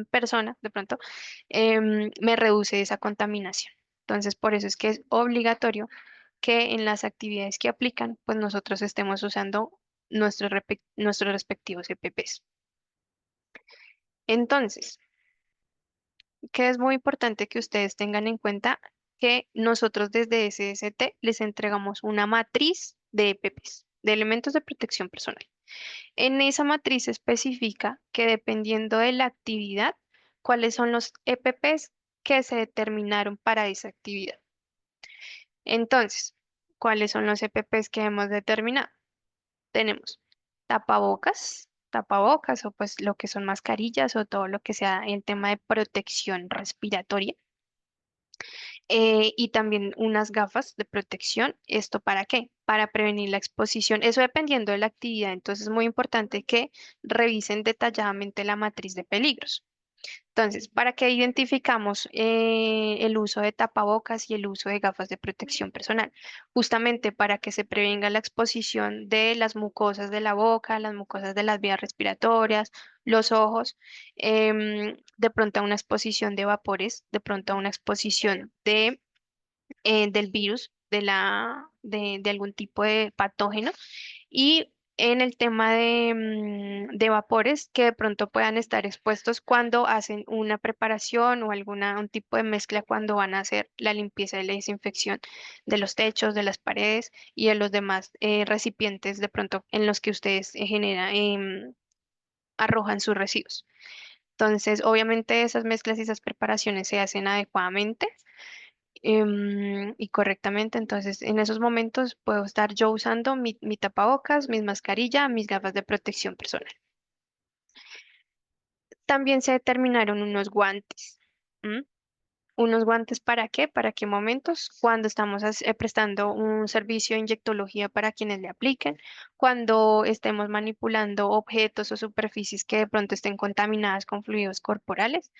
persona, de pronto me reduce esa contaminación. Entonces, por eso es que es obligatorio que en las actividades que aplican, pues nosotros estemos usando nuestros respectivos EPPs. Entonces, que es muy importante que ustedes tengan en cuenta que nosotros desde SST les entregamos una matriz de EPPs, de elementos de protección personal. En esa matriz se especifica que dependiendo de la actividad, cuáles son los EPPs que se determinaron para esa actividad. Entonces, ¿cuáles son los EPPs que hemos determinado? Tenemos tapabocas o pues lo que son mascarillas o todo lo que sea el tema de protección respiratoria. Y también unas gafas de protección. ¿Esto para qué? Para prevenir la exposición. Eso dependiendo de la actividad. Entonces es muy importante que revisen detalladamente la matriz de peligros. Entonces, ¿para qué identificamos el uso de tapabocas y el uso de gafas de protección personal? Justamente para que se prevenga la exposición de las mucosas de la boca, las mucosas de las vías respiratorias, los ojos, de pronto a una exposición de vapores, de pronto a una exposición del virus, de algún tipo de patógeno y en el tema de vapores que de pronto puedan estar expuestos cuando hacen una preparación o un tipo de mezcla cuando van a hacer la limpieza y la desinfección de los techos, de las paredes y de los demás recipientes de pronto en los que ustedes arrojan sus residuos. Entonces, obviamente esas mezclas y esas preparaciones se hacen adecuadamente y correctamente. Entonces, en esos momentos puedo estar yo usando mi tapabocas, mis mascarillas, mis gafas de protección personal. También se determinaron unos guantes. ¿M? ¿Unos guantes para qué? ¿Para qué momentos? Cuando estamos prestando un servicio de inyectología para quienes le apliquen, cuando estemos manipulando objetos o superficies que de pronto estén contaminadas con fluidos corporales.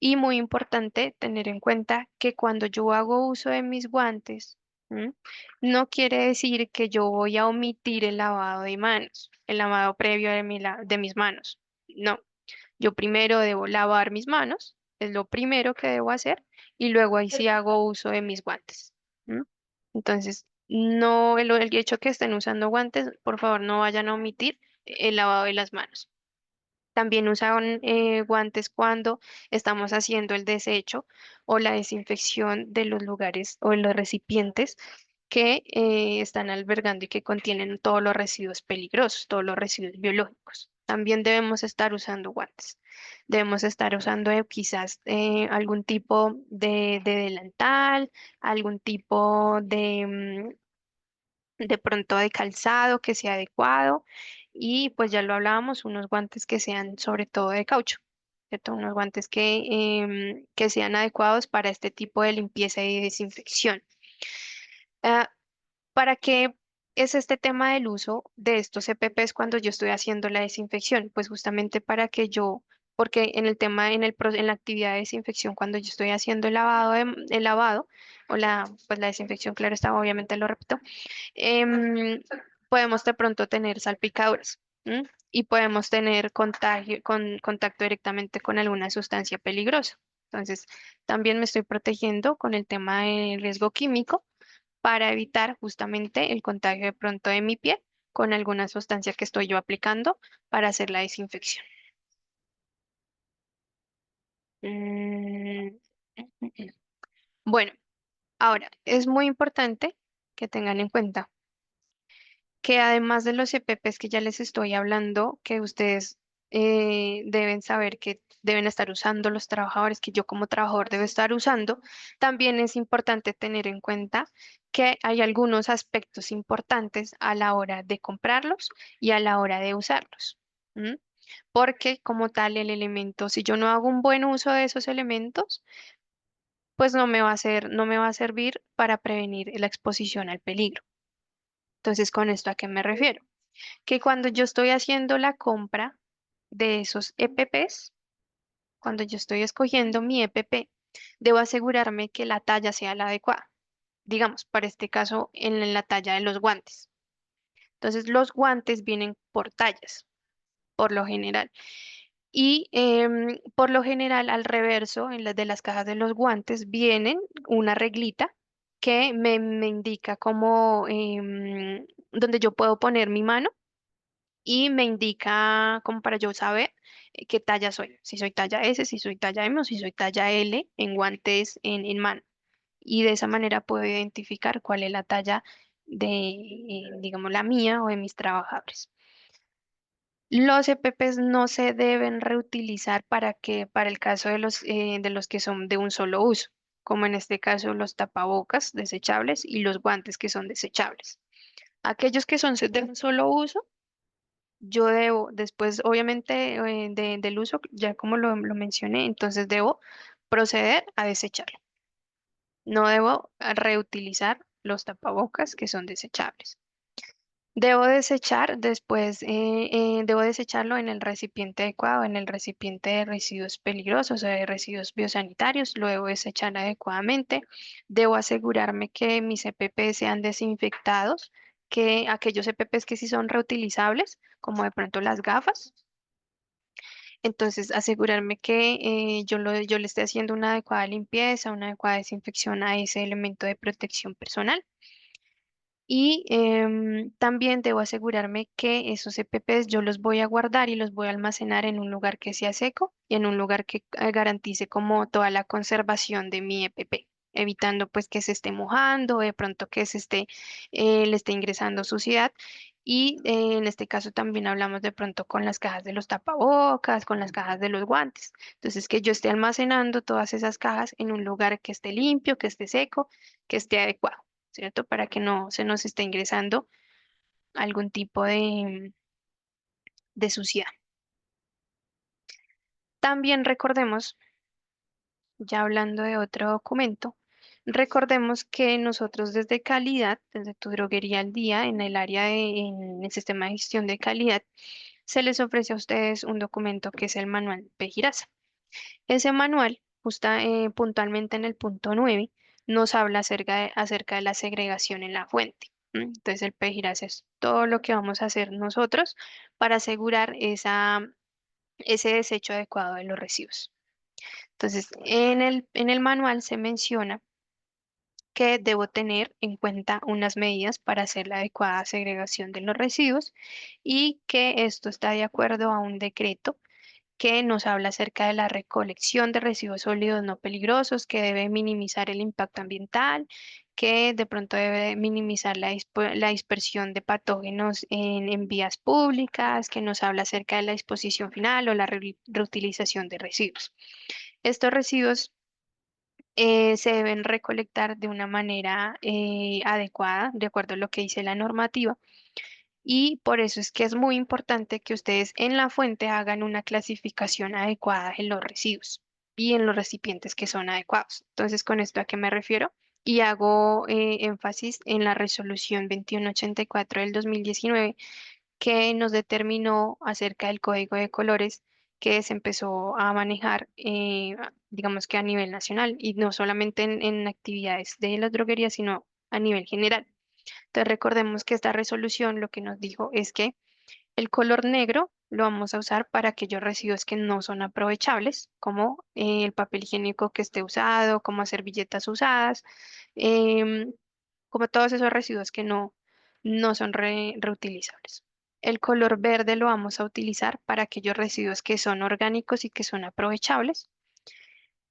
Y muy importante tener en cuenta que cuando yo hago uso de mis guantes, ¿m? No quiere decir que yo voy a omitir el lavado de manos, el lavado previo de mis manos. No, yo primero debo lavar mis manos, es lo primero que debo hacer, y luego ahí sí hago uso de mis guantes. ¿M? Entonces, no, el hecho que estén usando guantes, por favor, no vayan a omitir el lavado de las manos. También usaban guantes cuando estamos haciendo el desecho o la desinfección de los lugares o de los recipientes que están albergando y que contienen todos los residuos peligrosos, todos los residuos biológicos. También debemos estar usando guantes. Debemos estar usando quizás algún tipo de delantal, algún tipo de pronto de calzado que sea adecuado y pues ya lo hablábamos, unos guantes que sean sobre todo de caucho, ¿cierto? Unos guantes que sean adecuados para este tipo de limpieza y desinfección. Ah, ¿Para qué es este tema del uso de estos EPPs cuando yo estoy haciendo la desinfección? Pues justamente para que yo, porque en el tema, en la actividad de desinfección, cuando yo estoy haciendo el lavado o pues la desinfección, claro está, obviamente lo repito, podemos de pronto tener salpicaduras. ¿M? Y podemos tener contacto directamente con alguna sustancia peligrosa. Entonces, también me estoy protegiendo con el tema del riesgo químico para evitar justamente el contagio de pronto de mi piel con alguna sustancia que estoy yo aplicando para hacer la desinfección. Mm, Bueno, ahora es muy importante que tengan en cuenta que además de los EPPs que ya les estoy hablando, que ustedes deben saber que deben estar usando los trabajadores, que yo como trabajador debo estar usando, también es importante tener en cuenta que hay algunos aspectos importantes a la hora de comprarlos y a la hora de usarlos. ¿M? Porque como tal el elemento, si yo no hago un buen uso de esos elementos, pues no me va a servir para prevenir la exposición al peligro. Entonces, ¿con esto a qué me refiero? Que cuando yo estoy haciendo la compra de esos EPPs, cuando yo estoy escogiendo mi EPP, debo asegurarme que la talla sea la adecuada. Digamos, para este caso, en la talla de los guantes. Entonces, los guantes vienen por tallas, por lo general. Y por lo general, al reverso, en las de las cajas de los guantes, vienen una reglita que me indica como donde yo puedo poner mi mano y me indica como para yo saber qué talla soy, si soy talla S, si soy talla M o si soy talla L en guantes en mano. Y de esa manera puedo identificar cuál es la talla de, digamos, la mía o de mis trabajadores. Los EPPs no se deben reutilizar para el caso de los que son de un solo uso, como en este caso los tapabocas desechables y los guantes que son desechables. Aquellos que son de un solo uso, yo debo, después obviamente del uso, ya como lo mencioné, entonces debo proceder a desecharlo. No debo reutilizar los tapabocas que son desechables. Debo desechar después, debo desecharlo en el recipiente adecuado, en el recipiente de residuos peligrosos o de residuos biosanitarios. Lo debo desechar adecuadamente. Debo asegurarme que mis EPP sean desinfectados, que aquellos EPPs que sí son reutilizables, como de pronto las gafas. Entonces, asegurarme que yo le esté haciendo una adecuada limpieza, una adecuada desinfección a ese elemento de protección personal. Y también debo asegurarme que esos EPPs yo los voy a guardar y los voy a almacenar en un lugar que sea seco y en un lugar que garantice como toda la conservación de mi EPP, evitando pues que se esté mojando, de pronto que le esté ingresando suciedad. Y en este caso también hablamos de pronto con las cajas de los tapabocas, con las cajas de los guantes. Entonces que yo esté almacenando todas esas cajas en un lugar que esté limpio, que esté seco, que esté adecuado. ¿Cierto? Para que no se nos esté ingresando algún tipo de suciedad. También recordemos, ya hablando de otro documento, recordemos que nosotros desde calidad, desde tu droguería al día, en el área en el sistema de gestión de calidad, se les ofrece a ustedes un documento que es el manual PEGIRASA. Ese manual, puntualmente en el punto 9, nos habla acerca de la segregación en la fuente. Entonces, el PEGIRAS es todo lo que vamos a hacer nosotros para asegurar ese desecho adecuado de los residuos. Entonces, en el manual se menciona que debo tener en cuenta unas medidas para hacer la adecuada segregación de los residuos y que esto está de acuerdo a un decreto que nos habla acerca de la recolección de residuos sólidos no peligrosos, que debe minimizar el impacto ambiental, que de pronto debe minimizar la dispersión de patógenos en vías públicas, que nos habla acerca de la disposición final o la reutilización de residuos. Estos residuos se deben recolectar de una manera adecuada, de acuerdo a lo que dice la normativa y por eso es que es muy importante que ustedes en la fuente hagan una clasificación adecuada en los residuos y en los recipientes que son adecuados. Entonces, ¿con esto a qué me refiero? Y hago énfasis en la resolución 2184 del 2019 que nos determinó acerca del código de colores que se empezó a manejar, digamos que a nivel nacional y no solamente en actividades de las droguerías, sino a nivel general. Entonces recordemos que esta resolución lo que nos dijo es que el color negro lo vamos a usar para aquellos residuos que no son aprovechables, como el papel higiénico que esté usado, como servilletas usadas, em, como todos esos residuos que no son reutilizables. El color verde lo vamos a utilizar para aquellos residuos que son orgánicos y que son aprovechables.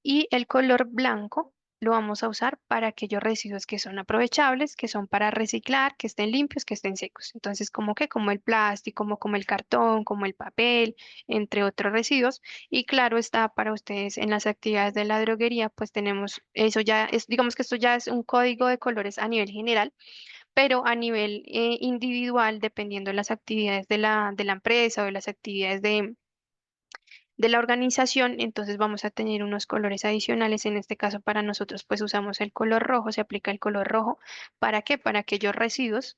Y el color blanco lo vamos a usar para aquellos residuos que son aprovechables, que son para reciclar, que estén limpios, que estén secos. Entonces, como el plástico, como el cartón, como el papel, entre otros residuos. Y claro está para ustedes en las actividades de la droguería, pues tenemos, eso ya es, digamos que esto ya es un código de colores a nivel general, pero a nivel individual, dependiendo de las actividades de la empresa o de las actividades de la organización, entonces vamos a tener unos colores adicionales. En este caso, para nosotros, pues usamos el color rojo, se aplica el color rojo. ¿Para qué? Para aquellos residuos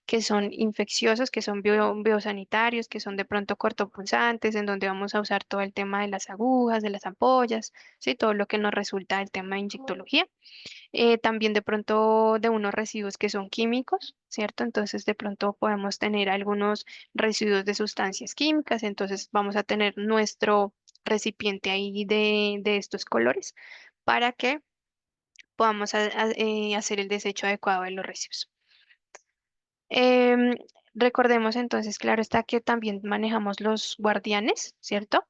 que son infecciosos, que son biosanitarios, que son de pronto cortopunzantes, en donde vamos a usar todo el tema de las agujas, de las ampollas, ¿sí? Todo lo que nos resulta del tema de inyectología también de pronto de unos residuos que son químicos, ¿cierto? Entonces de pronto podemos tener algunos residuos de sustancias químicas, entonces vamos a tener nuestro recipiente ahí de estos colores para que podamos hacer el desecho adecuado de los residuos. Em, Recordemos entonces, claro está que también manejamos los guardianes, ¿cierto?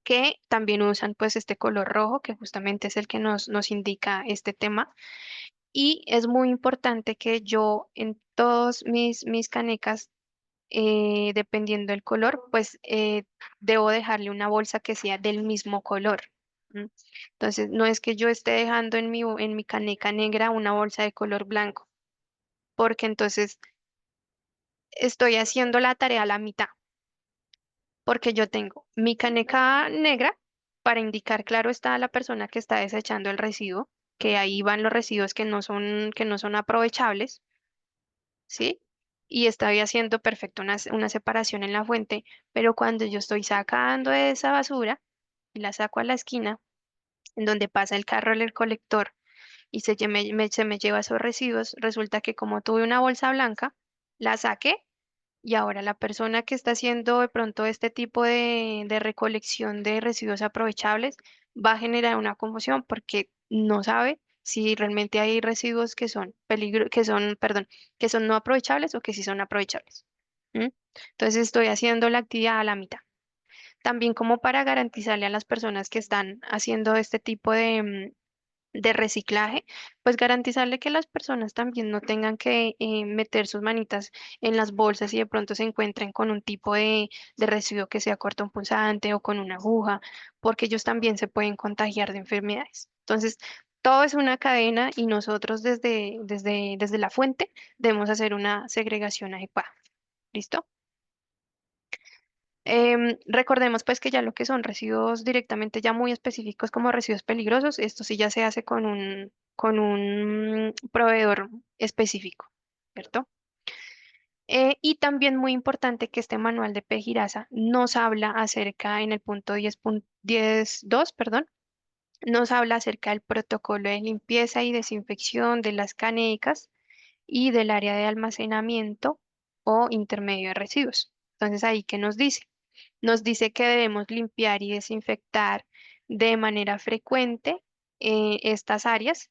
Que también usan pues este color rojo, que justamente es el que nos indica este tema. Y es muy importante que yo en todos mis canecas, dependiendo del color, pues debo dejarle una bolsa que sea del mismo color. ¿M? Entonces, no es que yo esté dejando en mi caneca negra una bolsa de color blanco, porque entonces estoy haciendo la tarea a la mitad, porque yo tengo mi caneca negra para indicar, claro está, a la persona que está desechando el residuo, que ahí van los residuos que no son aprovechables, ¿sí? Y estoy haciendo perfecto una separación en la fuente, pero cuando yo estoy sacando esa basura y la saco a la esquina, en donde pasa el carro del colector y se me lleva esos residuos, resulta que como tuve una bolsa blanca, la saqué y ahora la persona que está haciendo de pronto este tipo de recolección de residuos aprovechables va a generar una confusión porque no sabe si realmente hay residuos perdón, que son no aprovechables o que sí son aprovechables. ¿M? Entonces estoy haciendo la actividad a la mitad. También como para garantizarle a las personas que están haciendo este tipo de reciclaje, pues garantizarle que las personas también no tengan que meter sus manitas en las bolsas y de pronto se encuentren con un tipo de residuo que sea cortopunzante o con una aguja, porque ellos también se pueden contagiar de enfermedades. Entonces, todo es una cadena y nosotros desde la fuente debemos hacer una segregación adecuada. ¿Listo? Recordemos pues que ya lo que son residuos directamente ya muy específicos como residuos peligrosos, esto sí ya se hace con un proveedor específico, ¿cierto? Y también muy importante que este manual de Pejirasa nos habla acerca, en el punto 10.2, perdón, nos habla acerca del protocolo de limpieza y desinfección de las canecas y del área de almacenamiento o intermedio de residuos. Entonces, ahí, ¿qué nos dice? Nos dice que debemos limpiar y desinfectar de manera frecuente estas áreas,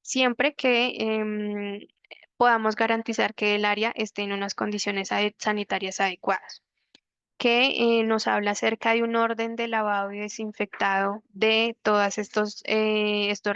siempre que podamos garantizar que el área esté en unas condiciones sanitarias adecuadas, que nos habla acerca de un orden de lavado y desinfectado de todos estos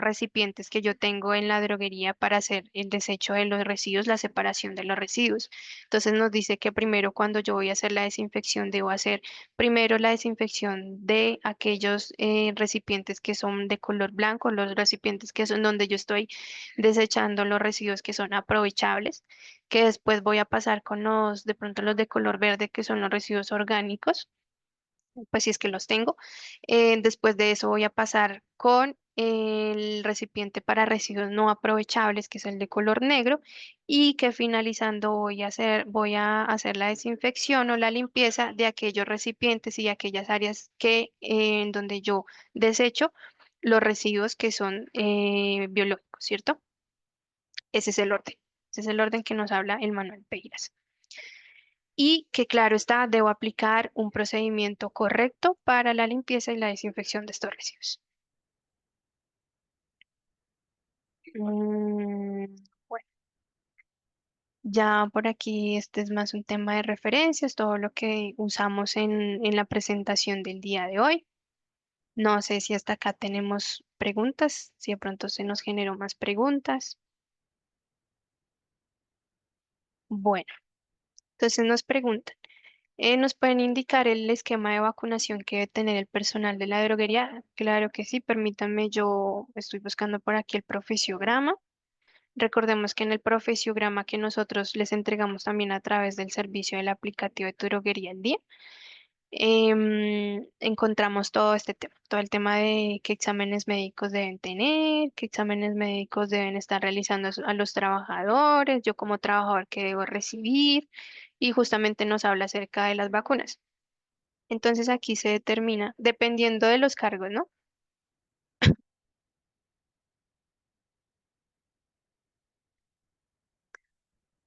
recipientes que yo tengo en la droguería para hacer el desecho de los residuos, la separación de los residuos. Entonces nos dice que primero cuando yo voy a hacer la desinfección, debo hacer primero la desinfección de aquellos recipientes que son de color blanco, los recipientes que son donde yo estoy desechando los residuos que son aprovechables, que después voy a pasar con de pronto los de color verde, que son los residuos orgánicos, pues si es que los tengo. Después de eso voy a pasar con el recipiente para residuos no aprovechables, que es el de color negro, y que finalizando voy a hacer la desinfección o la limpieza de aquellos recipientes y aquellas áreas en donde yo desecho los residuos que son biológicos, ¿cierto? Ese es el orden. Ese es el orden que nos habla el manual Peiras. Y que claro está, debo aplicar un procedimiento correcto para la limpieza y la desinfección de estos residuos. Bueno, ya por aquí este es más un tema de referencias, todo lo que usamos en la presentación del día de hoy. No sé si hasta acá tenemos preguntas, si de pronto se nos generó más preguntas. Bueno, entonces nos preguntan. ¿Nos pueden indicar el esquema de vacunación que debe tener el personal de la droguería? Claro que sí, permítanme, yo estoy buscando por aquí el profesiograma. Recordemos que en el profesiograma que nosotros les entregamos también a través del servicio del aplicativo de Tu Droguería al Día, encontramos todo este tema, todo el tema de qué exámenes médicos deben tener, qué exámenes médicos deben estar realizando a los trabajadores, yo como trabajador qué debo recibir, y justamente nos habla acerca de las vacunas. Entonces aquí se determina, dependiendo de los cargos, ¿no?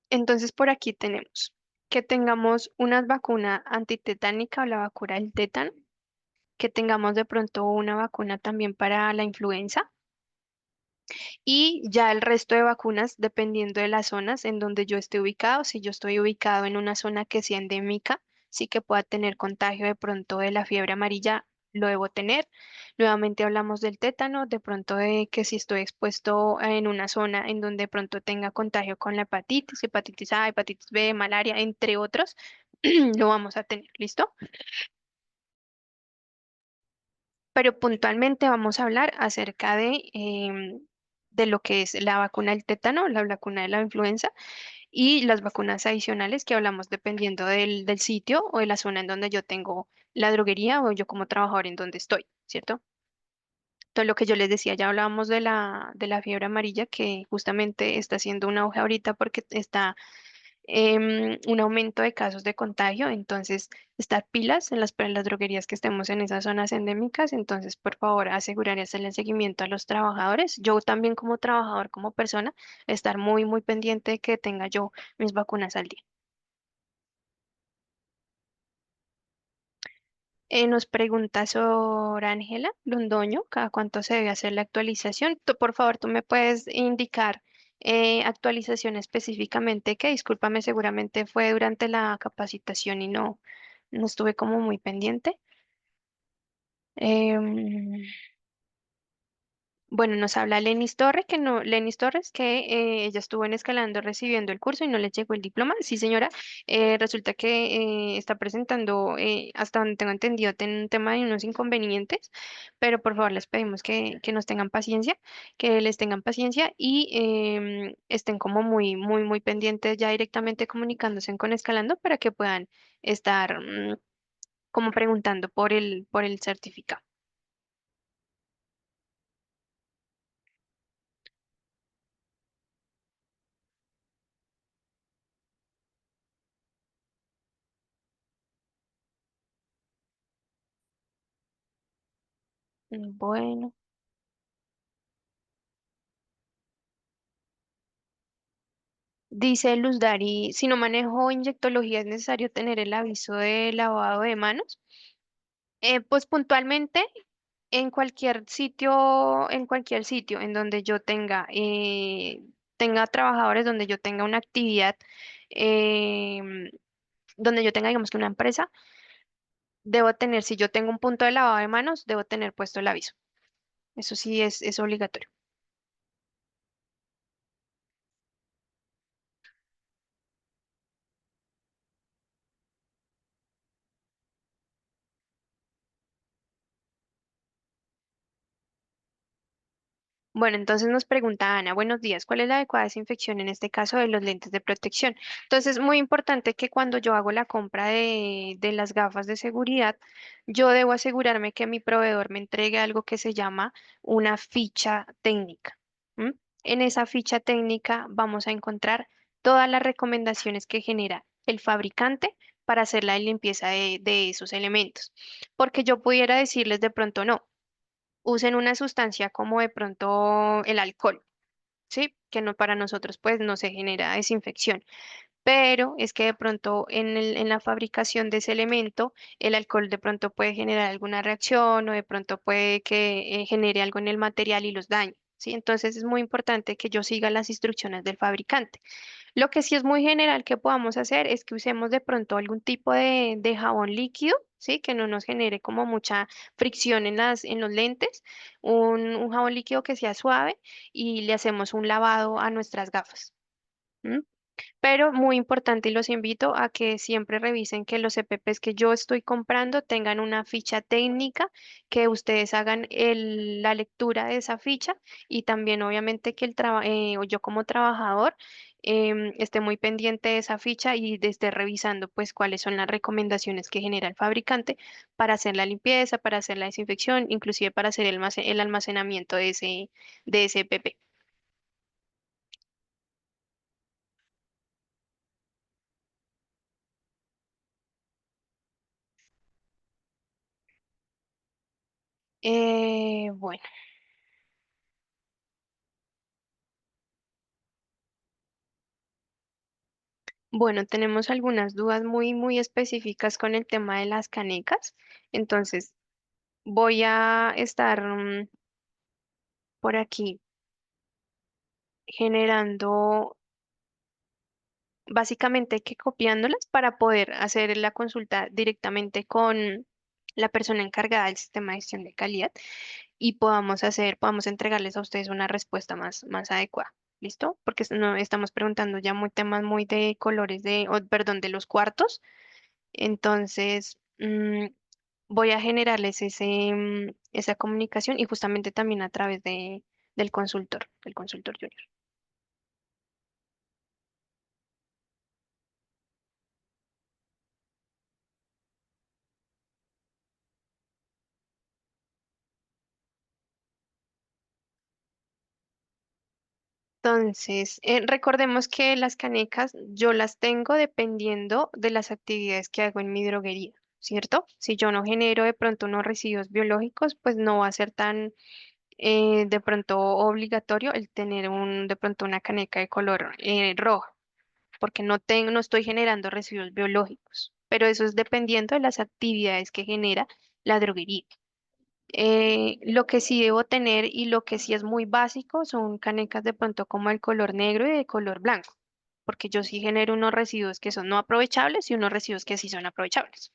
Entonces por aquí tenemos que tengamos una vacuna antitetánica o la vacuna del tétano, que tengamos de pronto una vacuna también para la influenza, Y ya el resto de vacunas, dependiendo de las zonas en donde yo esté ubicado, si yo estoy ubicado en una zona que sea endémica, sí que pueda tener contagio de pronto de la fiebre amarilla, lo debo tener. Nuevamente hablamos del tétano, de pronto de que si estoy expuesto en una zona en donde de pronto tenga contagio con la hepatitis, hepatitis A, hepatitis B, malaria, entre otros, lo vamos a tener, ¿listo? Pero puntualmente vamos a hablar acerca de lo que es la vacuna del tétano, la vacuna de la influenza y las vacunas adicionales que hablamos dependiendo del sitio o de la zona en donde yo tengo la droguería o yo como trabajador en donde estoy, ¿cierto? Todo lo que yo les decía, ya hablábamos de la fiebre amarilla que justamente está haciendo un auge ahorita porque está un aumento de casos de contagio, entonces estar pilas en las droguerías que estemos en esas zonas endémicas, entonces por favor asegurar y hacerle seguimiento a los trabajadores. Yo también como trabajador, como persona, estar muy pendiente de que tenga yo mis vacunas al día. Nos pregunta sobre Ángela Londoño, ¿cada cuánto se debe hacer la actualización? Por favor, tú me puedes indicar actualización específicamente, que discúlpame, seguramente fue durante la capacitación y no estuve como muy pendiente. Em, Bueno, nos habla Lenis Torres, que no, Lenis Torres, que ella estuvo en Escalando recibiendo el curso y no le llegó el diploma. Sí, señora, resulta que está presentando, hasta donde tengo entendido, un tema de unos inconvenientes, pero por favor les pedimos que nos tengan paciencia, que les tengan paciencia y estén como muy pendientes ya directamente comunicándose con Escalando para que puedan estar como preguntando por el certificado. Bueno. Dice Luz Dari, si no manejo inyectología es necesario tener el aviso de lavado de manos. Pues puntualmente en cualquier sitio en donde yo tenga trabajadores, donde yo tenga una actividad, em, donde yo tenga, digamos que una empresa, debo tener, si yo tengo un punto de lavado de manos, debo tener puesto el aviso. Eso sí es obligatorio. Bueno, entonces nos pregunta Ana, buenos días, ¿cuál es la adecuada desinfección en este caso de los lentes de protección? Entonces, muy importante que cuando yo hago la compra de las gafas de seguridad, yo debo asegurarme que mi proveedor me entregue algo que se llama una ficha técnica. ¿M? En esa ficha técnica vamos a encontrar todas las recomendaciones que genera el fabricante para hacer la limpieza de esos elementos. Porque yo pudiera decirles de pronto no, usen una sustancia como de pronto el alcohol, ¿sí? Que no para nosotros pues no se genera desinfección, pero es que de pronto en la fabricación de ese elemento el alcohol de pronto puede generar alguna reacción o de pronto puede que genere algo en el material y los dañe. ¿Sí? Entonces es muy importante que yo siga las instrucciones del fabricante. Lo que sí es muy general que podamos hacer es que usemos de pronto algún tipo de jabón líquido, ¿sí? Que no nos genere como mucha fricción en los lentes, un jabón líquido que sea suave y le hacemos un lavado a nuestras gafas. ¿M? Pero muy importante y los invito a que siempre revisen que los EPPs que yo estoy comprando tengan una ficha técnica, que ustedes hagan la lectura de esa ficha y también obviamente que o yo como trabajador esté muy pendiente de esa ficha y de esté revisando pues cuáles son las recomendaciones que genera el fabricante para hacer la limpieza, para hacer la desinfección, inclusive para hacer el almacenamiento de ese EPP. Bueno. Bueno, tenemos algunas dudas muy específicas con el tema de las canecas. Entonces, voy a estar por aquí. generando básicamente que copiándolas para poder hacer la consulta directamente con la persona encargada del sistema de gestión de calidad y podamos entregarles a ustedes una respuesta más adecuada. ¿Listo? Porque no estamos preguntando ya muy temas muy de colores perdón, de los cuartos. Entonces, voy a generarles esa comunicación y justamente también a través del consultor junior. Entonces, recordemos que las canecas yo las tengo dependiendo de las actividades que hago en mi droguería, ¿cierto? Si yo no genero de pronto unos residuos biológicos, pues no va a ser tan de pronto obligatorio el tener de pronto una caneca de color rojo, porque no estoy generando residuos biológicos, pero eso es dependiendo de las actividades que genera la droguería. Lo que sí debo tener y lo que sí es muy básico son canecas de pronto como el color negro y de color blanco, porque yo sí genero unos residuos que son no aprovechables y unos residuos que sí son aprovechables.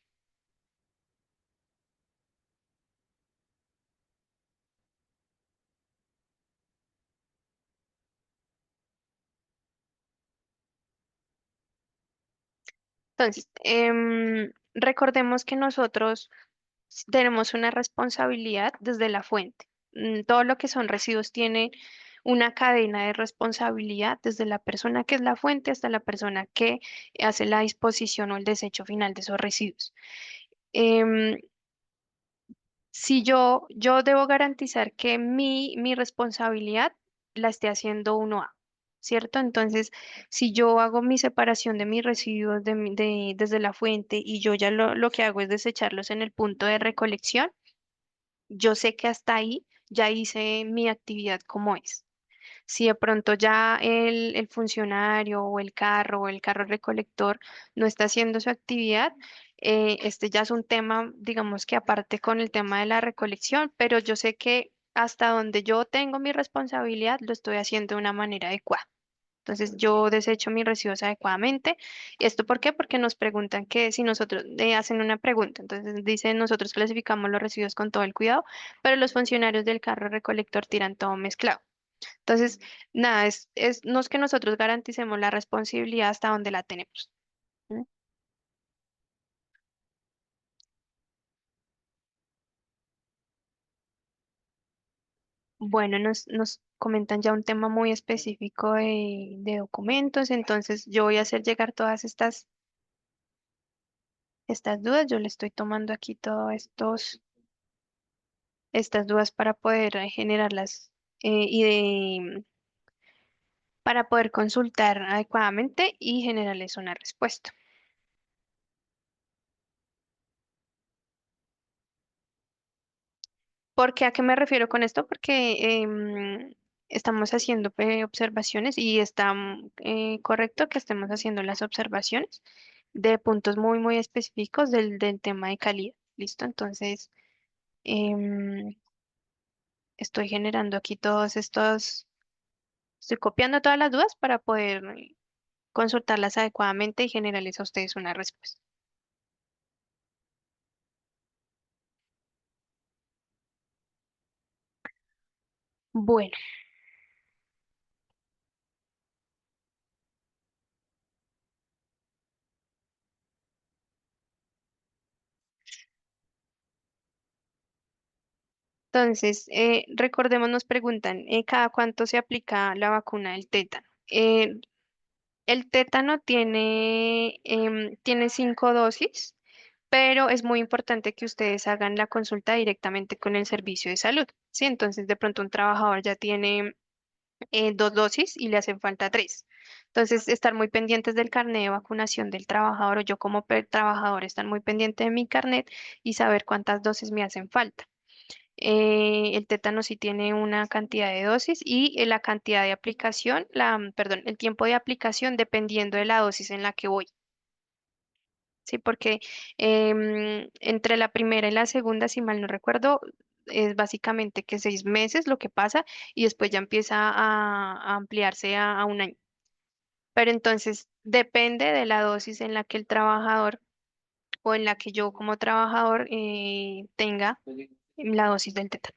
Entonces, recordemos que nosotros tenemos una responsabilidad desde la fuente. Todo lo que son residuos tiene una cadena de responsabilidad desde la persona que es la fuente hasta la persona que hace la disposición o el desecho final de esos residuos. Em, si yo debo garantizar que mi responsabilidad la esté haciendo uno a ¿cierto? Entonces, si yo hago mi separación de mis residuos desde la fuente y yo ya lo que hago es desecharlos en el punto de recolección, yo sé que hasta ahí ya hice mi actividad como es. Si de pronto ya el funcionario o el carro recolector no está haciendo su actividad, este ya es un tema, digamos que aparte con el tema de la recolección, pero yo sé que hasta donde yo tengo mi responsabilidad lo estoy haciendo de una manera adecuada. Entonces yo desecho mis residuos adecuadamente. ¿Esto por qué? Porque nos preguntan que si nosotros hacen una pregunta, entonces dicen nosotros clasificamos los residuos con todo el cuidado, pero los funcionarios del carro recolector tiran todo mezclado. Entonces, nada, no es que nosotros garanticemos la responsabilidad hasta donde la tenemos. ¿Mm? Bueno, nos comentan ya un tema muy específico de documentos, entonces yo voy a hacer llegar todas estas dudas. Yo le estoy tomando aquí todas estas dudas para poder generarlas para poder consultar adecuadamente y generarles una respuesta. ¿Por qué? ¿A qué me refiero con esto? Porque estamos haciendo observaciones y está correcto que estemos haciendo las observaciones de puntos muy específicos del tema de calidad. ¿Listo? Entonces, em, estoy generando aquí estoy copiando todas las dudas para poder consultarlas adecuadamente y generarles a ustedes una respuesta. Bueno, entonces, recordemos, nos preguntan, ¿cada cuánto se aplica la vacuna del tétano? El tétano tiene 5 dosis, pero es muy importante que ustedes hagan la consulta directamente con el servicio de salud, ¿sí? Entonces, de pronto un trabajador ya tiene 2 dosis y le hacen falta tres. Entonces, estar muy pendientes del carnet de vacunación del trabajador o yo como trabajador estar muy pendiente de mi carnet y saber cuántas dosis me hacen falta. El tétano sí tiene una cantidad de dosis y la cantidad de aplicación, perdón, el tiempo de aplicación dependiendo de la dosis en la que voy. Sí, porque entre la primera y la segunda, si mal no recuerdo, es básicamente que 6 meses lo que pasa y después ya empieza a ampliarse a un año. Pero entonces depende de la dosis en la que el trabajador o en la que yo como trabajador tenga la dosis del tétano.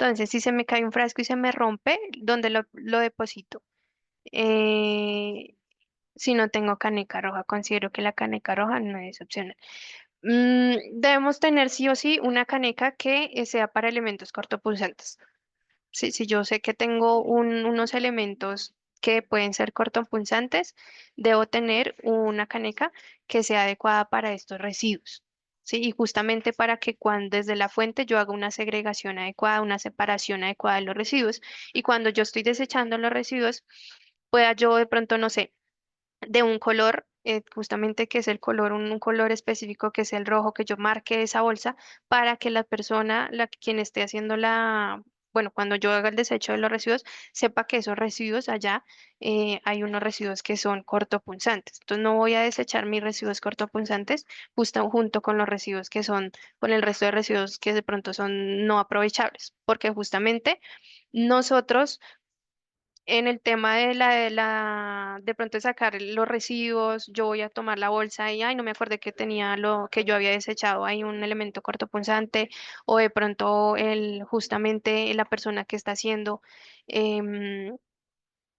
Entonces, si se me cae un frasco y se me rompe, ¿dónde lo deposito? Eh, si no tengo caneca roja, considero que la caneca roja no es opcional. Debemos tener sí o sí una caneca que sea para elementos cortopulsantes. Sí, si yo sé que tengo unos elementos que pueden ser cortopunzantes, debo tener una caneca que sea adecuada para estos residuos. Sí, y justamente para que cuando desde la fuente yo haga una segregación adecuada, una separación adecuada de los residuos, y cuando yo estoy desechando los residuos, pueda yo de pronto, no sé, de un color, justamente que es el color, un color específico que es el rojo, que yo marque esa bolsa para que la persona, quien esté haciendo bueno, cuando yo haga el desecho de los residuos, sepa que esos residuos allá hay unos residuos que son cortopunzantes. Entonces no voy a desechar mis residuos cortopunzantes justo junto con los residuos que son, con el resto de residuos que de pronto son no aprovechables, porque justamente nosotros en el tema de pronto sacar los residuos, yo voy a tomar la bolsa y, ay, no me acordé que tenía lo que yo había desechado, hay un elemento cortopunzante, o de pronto justamente la persona que está haciendo em,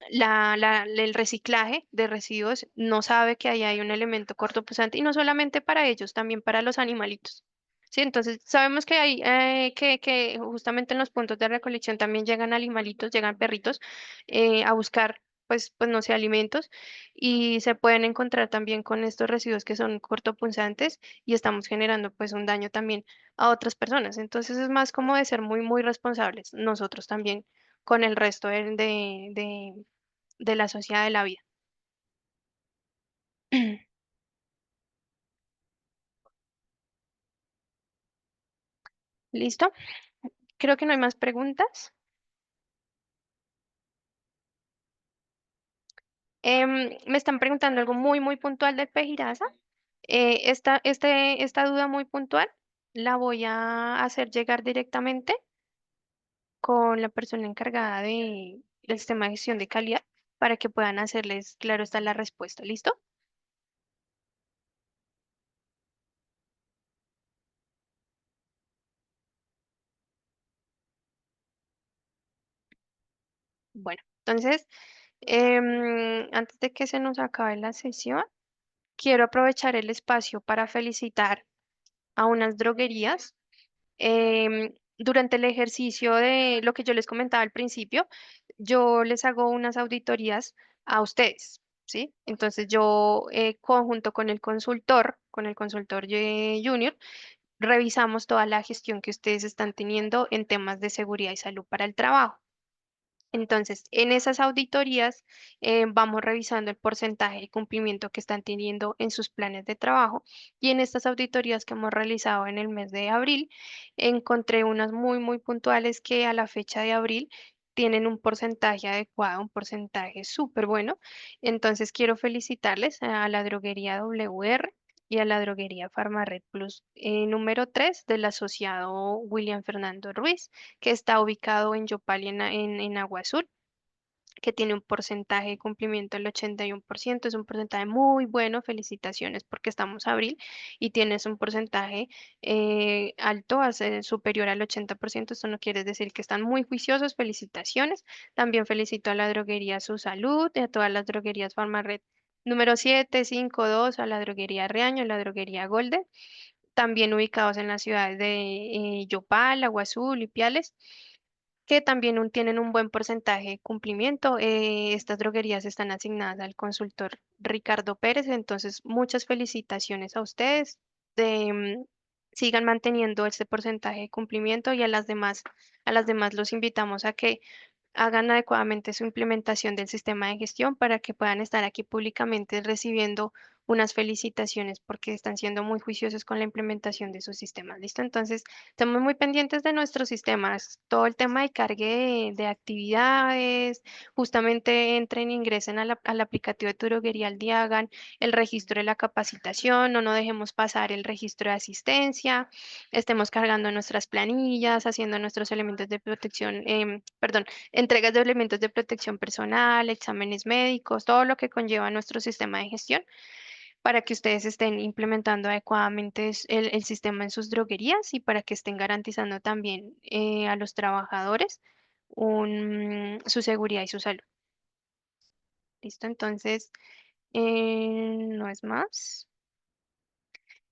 el reciclaje de residuos no sabe que ahí hay un elemento cortopusante y no solamente para ellos, también para los animalitos. Sí, entonces sabemos que hay que justamente en los puntos de recolección también llegan animalitos, llegan perritos a buscar, pues no sé, alimentos y se pueden encontrar también con estos residuos que son cortopunzantes y estamos generando pues un daño también a otras personas. Entonces es más como de ser muy, muy responsables nosotros también con el resto de la sociedad de la vida. ¿Listo? Creo que no hay más preguntas. Me están preguntando algo muy, muy puntual del Pejiraza. Esta duda muy puntual la voy a hacer llegar directamente con la persona encargada del sistema de gestión de calidad para que puedan hacerles, claro, está la respuesta. ¿Listo? Bueno, entonces, antes de que se nos acabe la sesión, quiero aprovechar el espacio para felicitar a unas droguerías. Durante el ejercicio de lo que yo les comentaba al principio, yo les hago unas auditorías a ustedes, ¿sí? Entonces yo, conjunto con el consultor junior, revisamos toda la gestión que ustedes están teniendo en temas de seguridad y salud para el trabajo. Entonces, en esas auditorías vamos revisando el porcentaje de cumplimiento que están teniendo en sus planes de trabajo y en estas auditorías que hemos realizado en el mes de abril, encontré unas muy, muy puntuales que a la fecha de abril tienen un porcentaje adecuado, un porcentaje súper bueno. Entonces, quiero felicitarles a la droguería WR y a la droguería Farmared Plus número 3 del asociado William Fernando Ruiz, que está ubicado en Yopal y en Agua Azul, que tiene un porcentaje de cumplimiento del 81%. Es un porcentaje muy bueno, felicitaciones porque estamos a abril y tienes un porcentaje alto, superior al 80%. Esto no quiere decir que están muy juiciosos, felicitaciones. También felicito a la droguería Su Salud y a todas las droguerías Farmared. Número 752 a la droguería Reaño, a la droguería Golden, también ubicados en las ciudades de Yopal, Agua Azul y Piales, que también tienen un buen porcentaje de cumplimiento. Estas droguerías están asignadas al consultor Ricardo Pérez, entonces muchas felicitaciones a ustedes. Sigan manteniendo este porcentaje de cumplimiento y a las demás los invitamos a que hagan adecuadamente su implementación del sistema de gestión para que puedan estar aquí públicamente recibiendo unas felicitaciones porque están siendo muy juiciosos con la implementación de sus sistemas. ¿Listo? Entonces, estamos muy pendientes de nuestros sistemas. Todo el tema de cargue de actividades, justamente entren, ingresen al aplicativo de tu droguería al día, hagan el registro de la capacitación, no dejemos pasar el registro de asistencia, estemos cargando nuestras planillas, haciendo nuestros elementos de protección, perdón, entregas de elementos de protección personal, exámenes médicos, todo lo que conlleva nuestro sistema de gestión para que ustedes estén implementando adecuadamente el sistema en sus droguerías y para que estén garantizando también a los trabajadores su seguridad y su salud. ¿Listo? Entonces, no es más.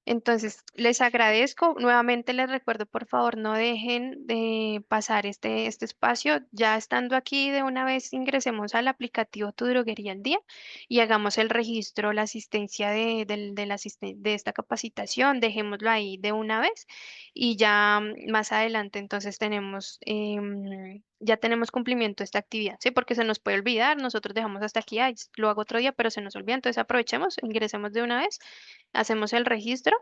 Entonces, les agradezco. Nuevamente les recuerdo, por favor, no dejen de pasar este espacio. Ya estando aquí, de una vez ingresemos al aplicativo Tu Droguería al Día y hagamos el registro, la asistencia de esta capacitación. Dejémoslo ahí de una vez y ya más adelante entonces ya tenemos cumplimiento de esta actividad, ¿sí? Porque se nos puede olvidar, nosotros dejamos hasta aquí, ay, lo hago otro día, pero se nos olvida. Entonces aprovechemos, ingresemos de una vez, hacemos el registro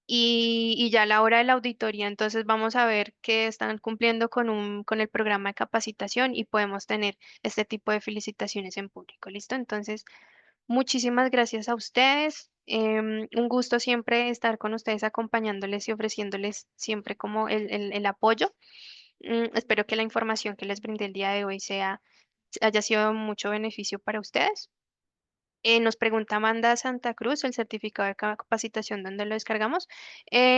y ya a la hora de la auditoría, entonces vamos a ver que están cumpliendo con el programa de capacitación y podemos tener este tipo de felicitaciones en público. ¿Listo? Entonces, muchísimas gracias a ustedes. Un gusto siempre estar con ustedes acompañándoles y ofreciéndoles siempre como el apoyo. Espero que la información que les brindé el día de hoy haya sido de mucho beneficio para ustedes. Nos pregunta Amanda Santa Cruz, el certificado de capacitación, ¿dónde lo descargamos?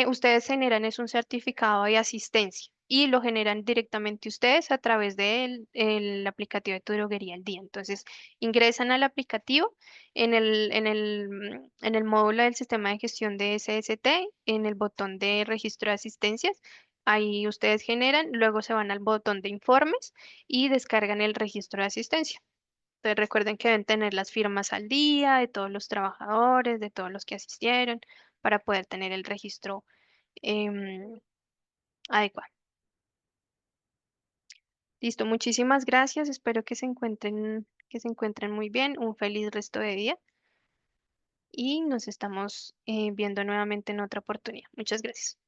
Ustedes generan es un certificado de asistencia y lo generan directamente ustedes a través del el aplicativo de Tu Droguería al Día. Entonces, ingresan al aplicativo en el módulo del sistema de gestión de SST, en el botón de registro de asistencias. Ahí ustedes generan, luego se van al botón de informes y descargan el registro de asistencia. Entonces recuerden que deben tener las firmas al día de todos los trabajadores, de todos los que asistieron, para poder tener el registro em, adecuado. Listo, muchísimas gracias. Espero que se encuentren muy bien. Un feliz resto de día y nos estamos viendo nuevamente en otra oportunidad. Muchas gracias.